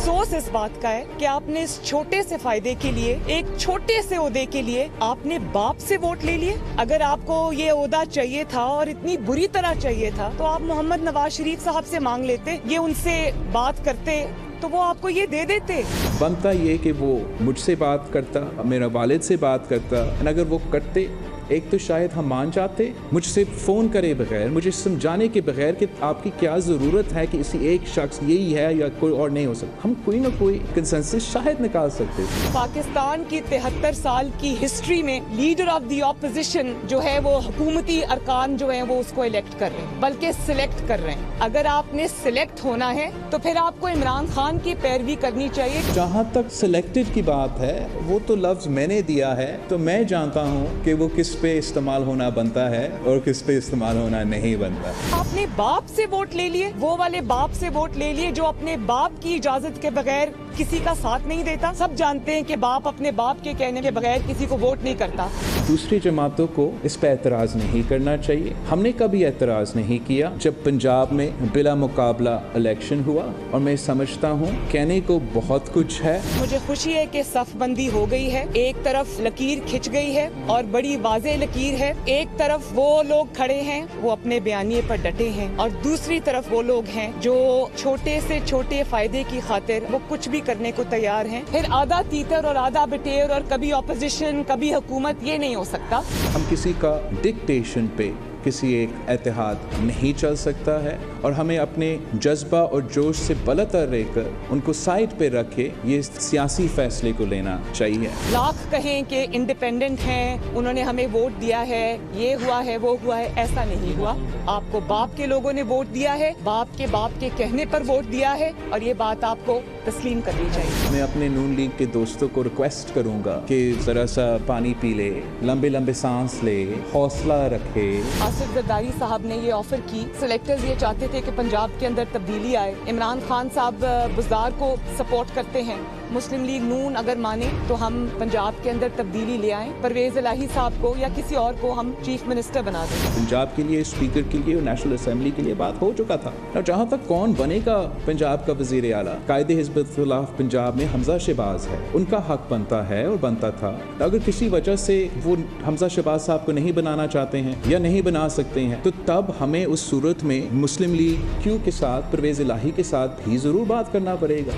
Speaker 9: अफसोस इस बात का है कि आपने इस छोटे से फायदे के लिए, एक छोटे से ओहदे के लिए आपने बाप से वोट ले लिए। अगर आपको ये ओहदा चाहिए था और इतनी बुरी तरह चाहिए था तो आप मोहम्मद नवाज शरीफ साहब से मांग लेते, ये उनसे बात करते तो वो आपको ये दे देते।
Speaker 10: बनता ये कि वो मुझसे बात करता, मेरा वालिद से बात करता, अगर वो करते एक तो शायद हम मान जाते, मुझसे फ़ोन करे बगैर, मुझे समझाने के बगैर कि आपकी क्या ज़रूरत है कि इसी एक शख्स यही है या कोई और नहीं हो सकता, हम कोई ना कोई कंसेंसस शायद निकाल सकते।
Speaker 9: पाकिस्तान की 73 साल की हिस्ट्री में लीडर ऑफ द ऑपोजिशन जो है वो हुकूमती अरकान जो है वो उसको इलेक्ट कर रहे हैं, बल्कि सिलेक्ट कर रहे हैं। अगर आपने सिलेक्ट होना है तो फिर आपको इमरान खान की पैरवी करनी चाहिए।
Speaker 10: जहाँ तक सिलेक्टेड की बात है, वो तो लफ्ज़ मैंने दिया है, तो मैं जानता हूँ कि वो किस पे इस्तेमाल होना बनता है और किस पे इस्तेमाल होना नहीं बनता।
Speaker 9: आपने बाप से वोट ले लिए, वो वाले बाप से वोट ले लिए जो अपने बाप की इजाजत के बगैर किसी का साथ नहीं देता। सब जानते हैं कि बाप अपने बाप के कहने के बगैर किसी को वोट नहीं करता।
Speaker 10: दूसरी जमातों को इस पे एतराज़ नहीं करना चाहिए। हमने कभी एतराज़ नहीं किया जब पंजाब में बिला मुकाबला इलेक्शन हुआ, और मैं समझता हूँ कहने को बहुत कुछ है।
Speaker 9: मुझे खुशी है कि सफ़बंदी हो गई है, एक तरफ लकीर खिंच गई है और बड़ी वाज़ेह वाज़ेह लकीर है। एक तरफ वो लोग खड़े हैं, वो अपने बयानिए पर डटे हैं, और दूसरी तरफ वो लोग हैं जो छोटे से छोटे फायदे की खातिर वो कुछ भी करने को तैयार हैं। फिर आधा तीतर और आधा बटेर और कभी ऑपोजिशन कभी हुकूमत, ये नहीं हो सकता।
Speaker 10: हम किसी का डिक्टेशन पे किसी एक इत्तेहाद नहीं चल सकता है, और हमें अपने जज्बा और जोश से बलतर रहकर उनको साइड पे रख के ये सियासी फैसले को लेना चाहिए।
Speaker 9: लाख कहें कि इंडिपेंडेंट हैं, उन्होंने हमें वोट दिया है, ये हुआ है वो हुआ है, ऐसा नहीं हुआ। आपको बाप के लोगों ने वोट दिया है, बाप के कहने पर वोट दिया है, और ये बात आपको तस्लीम करनी चाहिए।
Speaker 10: मैं अपने नून लीग के दोस्तों को रिक्वेस्ट करूंगा कि जरा सा पानी पी ले, लंबे लंबे सांस ले, हौसला रखे।
Speaker 9: आसिफ जरदारी साहब ने ये ऑफर की, सिलेक्टर्स ये चाहते थे कि पंजाब के अंदर तब्दीली आए। इमरान खान साहब बुज़दार को सपोर्ट करते हैं। मुस्लिम लीग नून अगर माने तो हम पंजाब के अंदर तब्दीली ले आएं, परवेज इलाही साहब को या किसी और को हम चीफ मिनिस्टर बना दें।
Speaker 10: पंजाब के लिए, स्पीकर के लिए और नेशनल असेंबली के लिए बात हो चुका था। और जहाँ तक कौन बनेगा पंजाब का वजीर आला, कायदे हिज़्ब-उल-खिलाफ पंजाब में हमजा शहबाज है, उनका हक बनता है और बनता था। अगर किसी वजह से वो हमजा शहबाज साहब को नहीं बनाना चाहते हैं या नहीं बना सकते हैं, तो तब हमें उस सूरत में मुस्लिम लीग क्यू के साथ, परवेज इलाही के साथ भी जरूर बात करना पड़ेगा।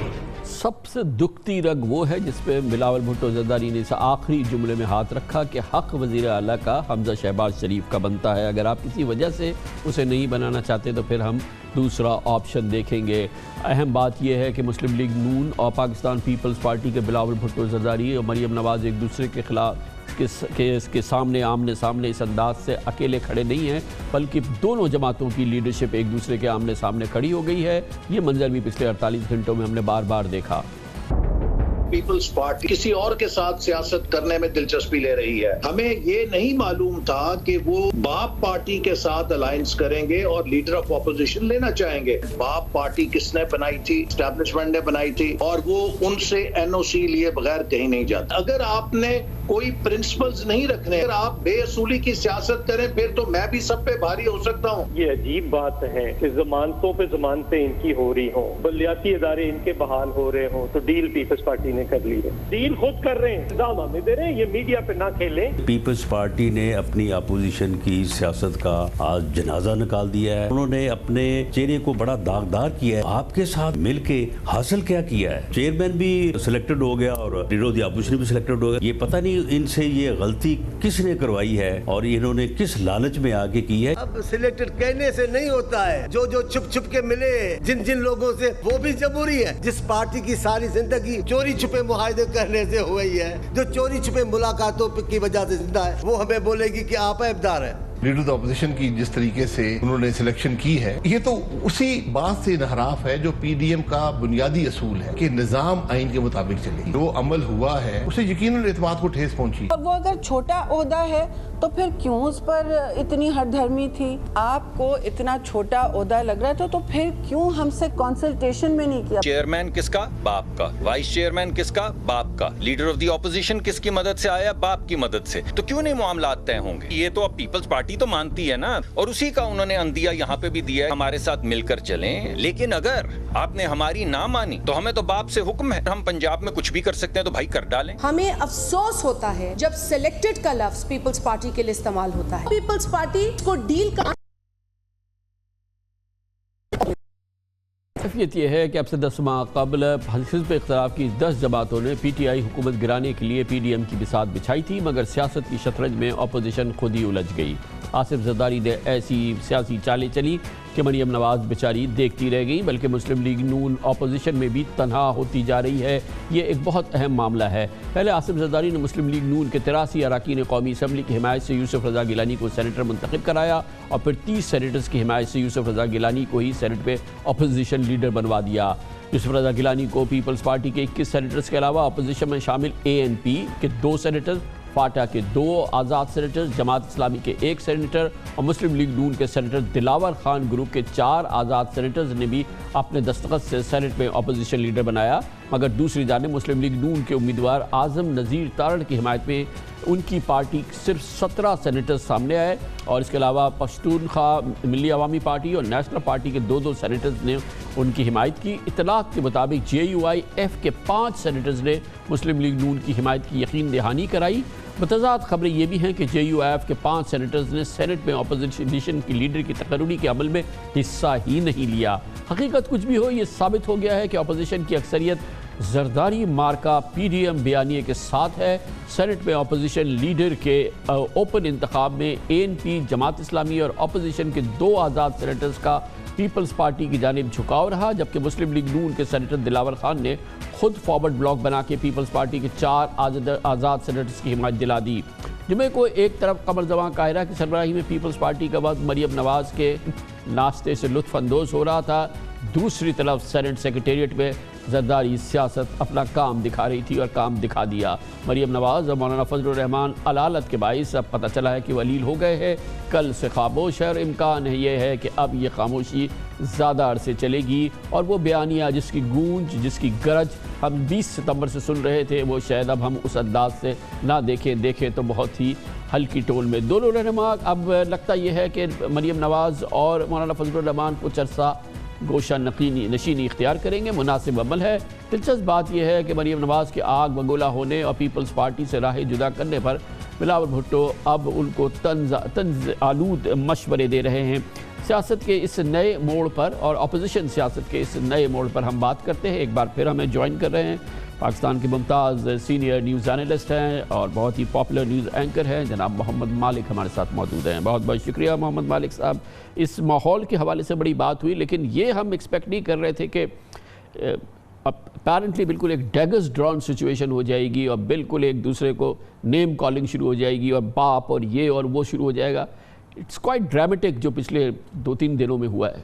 Speaker 2: सबसे दुखती रग वो है जिसपे बिलावल भुट्टो जरदारी ने इस आखिरी जुमले में हाथ रखा कि हक वज़ीर आला का हमजा शहबाज शरीफ का बनता है। अगर आप किसी वजह से उसे नहीं बनाना चाहते तो फिर हम दूसरा ऑप्शन देखेंगे। अहम बात यह है कि मुस्लिम लीग नून और पाकिस्तान पीपल्स पार्टी के बिलावल भुट्टो जरदारी और मरियम नवाज़ एक दूसरे के खिलाफ के सामने आमने सामने इस अंदाज से अकेले खड़े नहीं हैं, बल्कि दोनों जमातों की लीडरशिप एक दूसरे के आमने सामने खड़ी हो गई है। ये मंजर भी पिछले 48 घंटों में हमने बार बार देखा।
Speaker 11: पीपल्स पार्टी किसी और के साथ सियासत करने में दिलचस्पी ले रही है। हमें ये नहीं मालूम था कि वो बाप पार्टी के साथ अलायंस करेंगे और लीडर ऑफ ऑपोजिशन लेना चाहेंगे। बाप पार्टी किसने बनाई थी? एस्टैब्लिशमेंट ने बनाई थी, और वो उनसे एनओसी लिए बगैर कहीं नहीं जाता। अगर आपने कोई प्रिंसिपल्स नहीं रखने, अगर आप बेअसूली की सियासत करें, फिर तो मैं भी सब पे भारी हो सकता हूँ।
Speaker 12: ये अजीब बात है कि जमानतों पे जमानतें इनकी हो रही हो, बलियाती इदारे इनके बहाल हो रहे हो, तो डील पीपल्स पार्टी ने कर ली है। डील खुद कर रहे हैं, इंतजाम हमें दे रहे हैं, ये मीडिया पे ना खेलें।
Speaker 13: पीपल्स पार्टी ने अपनी अपोजिशन की सियासत का आज जनाजा निकाल दिया है। उन्होंने अपने चेहरे को बड़ा दागदार किया है। आपके साथ मिलके हासिल क्या किया है? चेयरमैन भी सिलेक्टेड हो गया और लीडर ऑफ द अपोजिशन भी सिलेक्टेड हो गया। ये पता नहीं इनसे ये गलती किसने करवाई है और इन्होंने किस लालच में आके की है।
Speaker 14: अब सिलेक्टेड कहने से नहीं होता है, जो जो छुप छुप के मिले जिन जिन लोगों से, वो भी जबूरी है। जिस पार्टी की सारी जिंदगी चोरी छुपे मुआहदे करने से हुई है, जो चोरी छुपे मुलाकातों की वजह से जिंदा है, वो हमें बोलेगी कि आप ऐबदार है।
Speaker 15: लीडर ऑफ द ऑपोजिशन की जिस तरीके से उन्होंने सिलेक्शन की है, ये तो उसी बात से इनहराफ है जो पीडीएम का बुनियादी असूल है कि निजाम आइन के मुताबिक चले। जो अमल हुआ है उसे यकीनन एतमाद को ठेस पहुंची।
Speaker 16: और वो अगर छोटा ओहदा है तो फिर क्यों उस पर इतनी हरधर्मी थी? आपको इतना छोटा ओहदा लग रहा था तो फिर क्यों हमसे कंसल्टेशन में नहीं किया?
Speaker 17: चेयरमैन किसका? बाप का। वाइस चेयरमैन किसका? बाप का। लीडर ऑफ द ऑपोजिशन किसकी मदद से आया? बाप की मदद से। तो क्यों नहीं मामला तय होंगे? ये तो अब पीपल्स पार्टी तो मानती है ना, और उसी का उन्होंने अंदिया यहाँ पे भी दिया है, हमारे साथ मिलकर चलें। लेकिन अगर आपने हमारी ना मानी तो हमें तो बाप से हुक्म है, हम पंजाब में कुछ भी कर सकते हैं, तो भाई कर डालें।
Speaker 18: हमें अफसोस होता है जब सिलेक्टेड का लफ्ज पीपल्स पार्टी के लिए इस्तेमाल होता है। पीपल्स पार्टी को डील का
Speaker 2: कैफियत यह है कि अब से 10 माह कबल हिज़्ब इख्तिलाफ की 10 जमातों ने पीटीआई हुकूमत गिराने के लिए पीडीएम की बिसात बिछाई थी, मगर सियासत की शतरंज में अपोजिशन खुद ही उलझ गई। आसिफ जरदारी ने ऐसी सियासी चालें चली कि मरियम नवाज़ बेचारी देखती रह गई, बल्कि मुस्लिम लीग नून अपोजिशन में भी तनहा होती जा रही है। ये एक बहुत अहम मामला है। पहले आसिफ जरदारी ने मुस्लिम लीग नून के 83 अरकान कौमी असम्बली की हिमायत से यूसुफ रज़ा गिलानी को सेनेटर मुंतखब कराया, और फिर 30 सेनेटर्स की हिमायत से यूसुफ रज़ा गिलानी को ही सेनेट में अपोजिशन लीडर बनवा दिया। यूसुफ रज़ा गिलानी को पीपल्स पार्टी के 21 सेनेटर्स के अलावा अपोजिशन में शामिल ANP के 2 सेनेटर्स, फाटा के 2 आज़ाद सेनेटर्स, जमात इस्लामी के 1 सेनेटर और मुस्लिम लीग नून के सेनेटर दिलावर खान ग्रुप के 4 आज़ाद सेनेटर्स ने भी अपने दस्तखत से सेनेट में अपोजिशन लीडर बनाया। मगर दूसरी जानिब मुस्लिम लीग नून के उम्मीदवार आज़म नज़ीर तारड़ की हिमायत में उनकी पार्टी सिर्फ 17 सेनेटर्स सामने आए, और इसके अलावा पश्तूनख्वा मिली अवामी पार्टी और नेशनल पार्टी के 2 सेनेटर्स ने उनकी हिमायत की। इतलाक़ के मुताबिक JUIF के 5 सेनेटर्स ने मुस्लिम लीग नून की हिमायत की यकीन दहानी कराई, मतज़ाद खबरें ये भी हैं कि JUF के 5 सेनेटर्स ने सेनेट में अपोजिशन की लीडर की तकर्री के अमल में हिस्सा ही नहीं लिया। हकीकत कुछ भी हो, ये साबित हो गया है कि अपोजिशन की अक्सरियत जरदारी मार्का PDM बयानिए के साथ है। सेनेट में अपोजिशन लीडर के ओपन इंतखाब में ANP, जमात इस्लामी और अपोजिशन के 2 आज़ाद सेनेटर्स का पीपल्स पार्टी की जानिब झुकाव रहा, जबकि मुस्लिम लीग नून के सेनेटर दिलावर खान ने खुद फॉरवर्ड ब्लॉक बना के पीपल्स पार्टी के 4 आज़ाद सेनेटर्स की हिमायत दिला दी। जुमे को एक तरफ कमर जवां कायरा की सरबराही में पीपल्स पार्टी का वक्त मरियम नवाज के नाश्ते से लुत्फ अंदोज हो रहा था, दूसरी तरफ सेनेट सेक्रेटेरिएट में जरदारी सियासत अपना काम दिखा रही थी और काम दिखा दिया। मरियम नवाज और मौलाना फजलुर रहमान अलालत के बाइस अब पता चला है कि वलील हो गए हैं, कल से खामोश है और इम्कान है ये है कि अब ये खामोशी ज़्यादा अरसे चलेगी और वो बयानिया जिसकी गूंज, जिसकी गरज हम 20 सितंबर से सुन रहे थे, वो शायद अब हम उस अंदाज से ना देखें तो बहुत ही हल्की टोन में। दोनों रहनुमा अब लगता यह है कि मरियम नवाज और मौलाना फजलुर रहमान कुछ अरसा गोशा नशीनी इख्तियार करेंगे, मुनासिब अमल है। दिलचस्प बात यह है कि मरियम नवाज के आग बगोला होने और पीपल्स पार्टी से राह जुदा करने पर बिलावल भुट्टो अब उनको तंज आलूद मशवरे दे रहे हैं। सियासत के इस नए मोड़ पर और अपोजिशन सियासत के इस नए मोड़ पर हम बात करते हैं। एक बार फिर हमें ज्वाइन कर रहे हैं पाकिस्तान के मुमताज़ सीनियर न्यूज़ एनालिस्ट हैं और बहुत ही पॉपुलर न्यूज़ एंकर हैं जनाब मोहम्मद मालिक हमारे साथ मौजूद हैं। बहुत बहुत शुक्रिया मोहम्मद मालिक साहब। इस माहौल के हवाले से बड़ी बात हुई, लेकिन ये हम एक्सपेक्ट नहीं कर रहे थे कि अपेरेंटली बिल्कुल एक डैगर्स ड्रॉन सिचुएशन हो जाएगी और बिल्कुल एक दूसरे को नेम कॉलिंग शुरू हो जाएगी और बाप और ये और वो शुरू हो जाएगा। इट्स क्वाइट ड्रामेटिक जो पिछले 2-3 दिनों में हुआ है।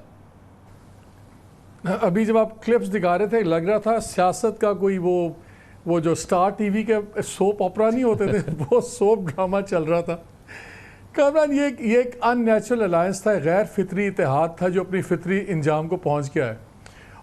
Speaker 19: अभी जब आप क्लिप्स दिखा रहे थे लग रहा था सियासत का कोई वो जो स्टार टीवी के सोप ऑपरा नहीं होते थे वो सोप ड्रामा चल रहा था। कामरान ये एक अननेचुरल अलायंस था, गैर फितरी इत्तेहाद था जो अपनी फितरी इंजाम को पहुंच गया है।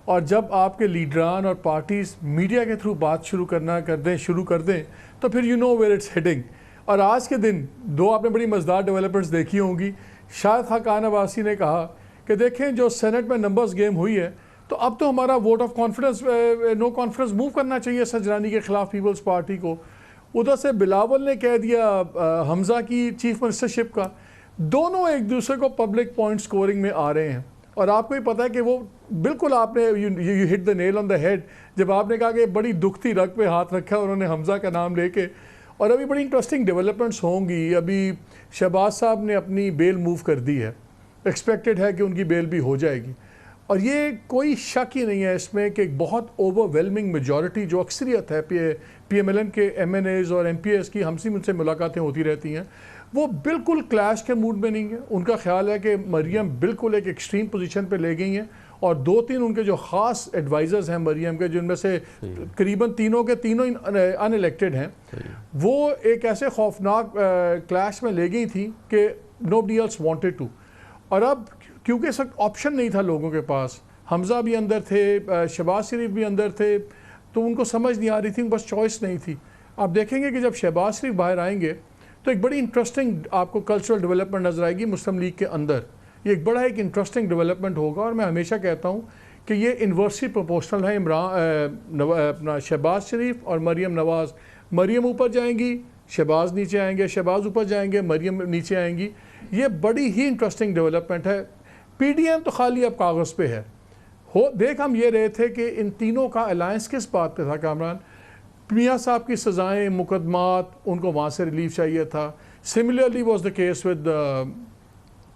Speaker 19: और जब आपके लीडरान और पार्टीज मीडिया के थ्रू बात शुरू कर दें तो फिर you know where it's heading. और आज के दिन 2 आपने बड़ी मज़ेदार डेवलपमेंट्स देखी होंगी। शाहिद खाकान अब्बासी ने कहा कि देखें जो सेनेट में नंबर्स गेम हुई है तो अब तो हमारा vote of confidence no confidence move करना चाहिए सजरानी के ख़िलाफ़ पीपल्स पार्टी को। उधर से बिलावल ने कह दिया हमज़ा की चीफ मिनिस्टरशिप का। दोनों एक दूसरे को पब्लिक पॉइंट स्कोरिंग में आ रहे हैं और आपको ही पता है कि वो बिल्कुल आपने you hit the nail on the head जब आपने कहा कि बड़ी दुखती रग पे हाथ रखा उन्होंने हमज़ा का नाम लेके। और अभी बड़ी इंटरेस्टिंग डेवलपमेंट्स होंगी। अभी शहबाज साहब ने अपनी बेल मूव कर दी है, एक्सपेक्टेड है कि उनकी बेल भी हो जाएगी। और ये कोई शक ही नहीं है इसमें कि एक बहुत ओवरवेलमिंग मेजॉरिटी जो अक्सरियत है PMLN के MNAs और MPs की हमसे मुझसे मुलाकातें होती रहती हैं, वो बिल्कुल क्लैश के मूड में नहीं है। उनका ख्याल है कि मरियम बिल्कुल एक एक्सट्रीम पोजीशन पे ले गई हैं और 2-3 उनके जो ख़ास एडवाइज़र्स हैं मरियम के, जिनमें से करीबन तीनों ही अनइलेक्टेड हैं, वो एक ऐसे खौफनाक क्लैश में ले गई थी कि नोबडी एल्स वांटेड टू। और अब क्योंकि इस वक्त ऑप्शन नहीं था लोगों के पास, हमज़ा भी अंदर थे, शहबाज शरीफ भी अंदर थे, तो उनको समझ नहीं आ रही थी, बस चॉइस नहीं थी। आप देखेंगे कि जब शहबाज शरीफ बाहर आएंगे तो एक बड़ी इंटरेस्टिंग आपको कल्चरल डेवलपमेंट नज़र आएगी मुस्लिम लीग के अंदर। ये एक बड़ा एक इंटरेस्टिंग डेवलपमेंट होगा और मैं हमेशा कहता हूँ कि ये इन्वर्सली प्रोपोर्शनल है। अपना शहबाज शरीफ और मरियम नवाज़, मरियम ऊपर जाएंगी, शहबाज नीचे आएंगे, शहबाज ऊपर जाएंगे, मरियम नीचे आएंगी। ये बड़ी ही इंटरेस्टिंग डेवलपमेंट है। PDM तो खाली अब कागज़ पे है। देख हम ये रहे थे कि इन तीनों का अलायंस किस बात पे था कामरान। मियाँ साहब की सज़ाएँ, मुकदमात, उनको वहाँ से रिलीफ चाहिए था। Similarly was the case with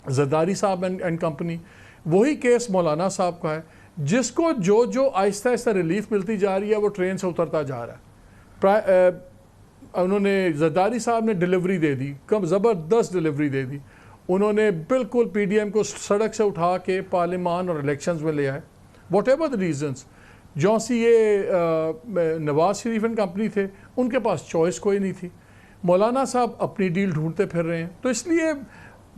Speaker 19: Zardari साहब एंड कंपनी। वही केस मौलाना साहब का है, जिसको जो आहिस्ता आहिस्ता रिलीफ मिलती जा रही है वो ट्रेन से उतरता जा रहा है। उन्होंने जरदारी साहब ने डिलीवरी दे दी, कम ज़बरदस्त डिलीवरी दे दी। उन्होंने बिल्कुल PDM को सड़क से उठा के पार्लियामान और इलेक्शंस में ले आए, वॉट एवर द रीजन्स। जो सी ये नवाज शरीफ एंड कंपनी थे, उनके पास चॉइस कोई नहीं थी। मौलाना साहब अपनी डील ढूंढते फिर रहे हैं। तो इसलिए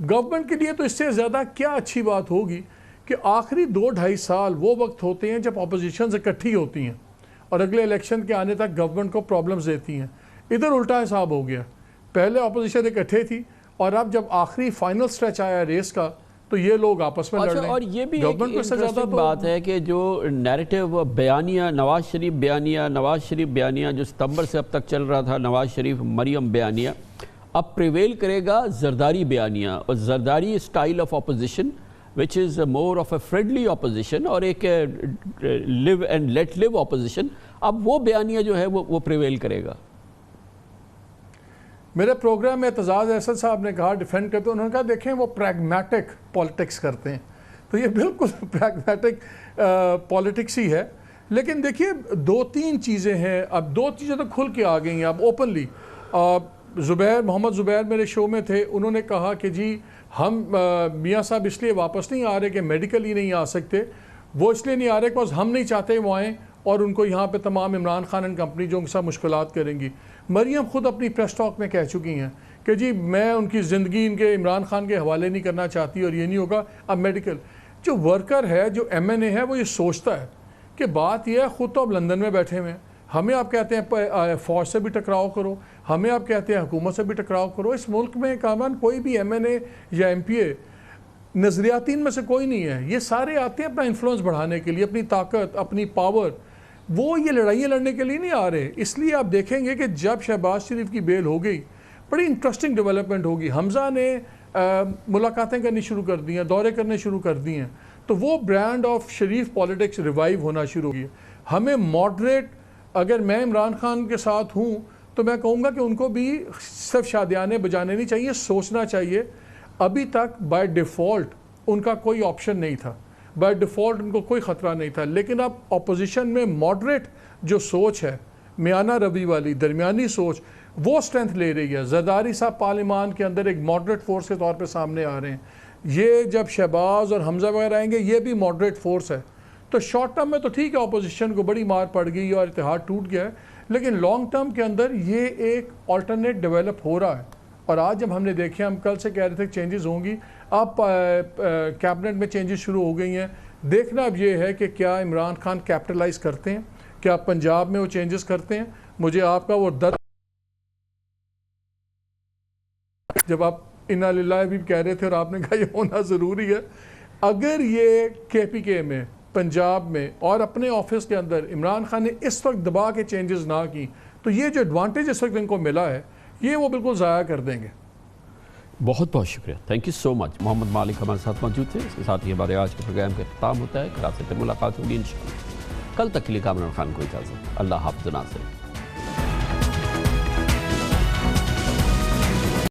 Speaker 19: गवर्नमेंट के लिए तो इससे ज़्यादा क्या अच्छी बात होगी कि आखिरी 2-2.5 साल वो वक्त होते हैं जब अपोजिशन इकट्ठी होती हैं और अगले इलेक्शन के आने तक गवर्नमेंट को प्रॉब्लम्स देती हैं। इधर उल्टा हिसाब हो गया, पहले अपोजिशन इकट्ठे थी और अब जब आखिरी फाइनल स्ट्रेच आया रेस का तो ये लोग आपस में लड़ रहे हैं।
Speaker 2: और ये भी एक
Speaker 19: गवर्नमेंट को इससे ज़्यादा
Speaker 2: इंटरेस्टिंग बात है कि जो नैरेटिव बयानिया नवाज शरीफ बयानिया जो सितंबर से अब तक चल रहा था, नवाज शरीफ मरियम बयानिया, अब प्रिवेल करेगा जरदारी बयानिया, और Zardari style of opposition which is more of a friendly opposition और एक live and let live opposition. अब वो बयानिया जो है वो प्रिवेल करेगा।
Speaker 19: मेरे प्रोग्राम में एतजाज़ अहसन साहब ने कहा, डिफेंड करते, उन्होंने कहा देखें वो प्रैग्मेटिक पॉलिटिक्स करते हैं, तो ये बिल्कुल प्रैग्मेटिक पॉलिटिक्स ही है। लेकिन देखिए 2-3 चीज़ें हैं, अब 2 चीज़ें तो खुल के आ गई हैं अब ओपनली। मोहम्मद ज़ुबैर मेरे शो में थे, उन्होंने कहा कि जी हम मियाँ साहब इसलिए वापस नहीं आ रहे कि मेडिकल ही नहीं आ सकते, वो इसलिए नहीं आ रहे बिकॉज हम नहीं चाहते वो आएँ और उनको यहाँ पे तमाम इमरान खान एंड कंपनी जो उनके साथ मुश्किलात करेंगी। मरियम खुद अपनी प्रेस टॉक में कह चुकी हैं कि जी मैं उनकी ज़िंदगी इनके इमरान खान के हवाले नहीं करना चाहती और ये नहीं होगा। अब मेडिकल जो वर्कर है, जो MNA है, वो ये सोचता है कि बात यह है, ख़ुद तो अब लंदन में बैठे हुए हैं, हमें आप कहते हैं फ़ौज से भी टकराव करो, हमें आप कहते हैं हुकूमत से भी टकराव करो। इस मुल्क में कामन कोई भी MNA या MPA नज़रियातीन में से कोई नहीं है, ये सारे आते हैं अपना इन्फ्लुएंस बढ़ाने के लिए, अपनी ताकत, अपनी पावर, वो ये लड़ाइयाँ लड़ने के लिए नहीं आ रहे। इसलिए आप देखेंगे कि जब शहबाज शरीफ की बेल हो गई, बड़ी इंटरेस्टिंग डेवलपमेंट होगी। हमज़ा ने मुलाकातें करनी शुरू कर दी हैं, दौरे करने शुरू कर दिए हैं, तो वो brand of Sharif politics revive होना शुरू होगी। हमें मॉडरेट, अगर मैं इमरान खान के साथ हूँ तो मैं कहूँगा कि उनको भी सिर्फ शादियाने बजाने नहीं चाहिए, सोचना चाहिए। अभी तक बाय डिफ़ॉल्ट उनका कोई ऑप्शन नहीं था, बाय डिफ़ॉल्ट उनको कोई ख़तरा नहीं था, लेकिन अब अपोजिशन में मॉडरेट जो सोच है, मियाना रवि वाली दरमियानी सोच, वो स्ट्रेंथ ले रही है। जरदारी साहब पार्लिमान के अंदर एक मॉडरेट फोर्स के तौर पे सामने आ रहे हैं। ये जब शहबाज और हमज़ा वगैरह आएंगे, ये भी मॉडरेट फोर्स है। तो शॉर्ट टर्म में तो ठीक है, अपोजिशन को बड़ी मार पड़ गई और इत्तेहाद टूट गया है, लेकिन लॉन्ग टर्म के अंदर ये एक ऑल्टरनेट डेवलप हो रहा है। और आज जब हमने देखे, हम कल से कह रहे थे चेंजेस होंगी, अब कैबिनेट में चेंजेस शुरू हो गई हैं। देखना अब ये है कि क्या इमरान खान कैपिटलाइज करते हैं, क्या पंजाब में वो चेंजेस करते हैं। मुझे आपका वो दर्द, जब आप इन्ना लिल्लाह भी कह रहे थे और आपने कहा ये होना ज़रूरी है, अगर ये KPK में, पंजाब में और अपने ऑफिस के अंदर इमरान खान ने इस वक्त दबा के चेंजेस ना की, तो ये जो एडवांटेज इस वक्त इनको मिला है, ये वो बिल्कुल ज़ाया कर देंगे।
Speaker 2: बहुत बहुत शुक्रिया, thank you so much. Mohammad Malik हमारे साथ मौजूद थे। इसके साथ ही हमारे आज के प्रोग्राम का इख्तिताम होता है। कल आपसे फिर मुलाकात होगी इंशाअल्लाह। कल तक के लिए कामरान खान को इजाज़त। अल्लाह हाफ़िज़ नाज़रीन।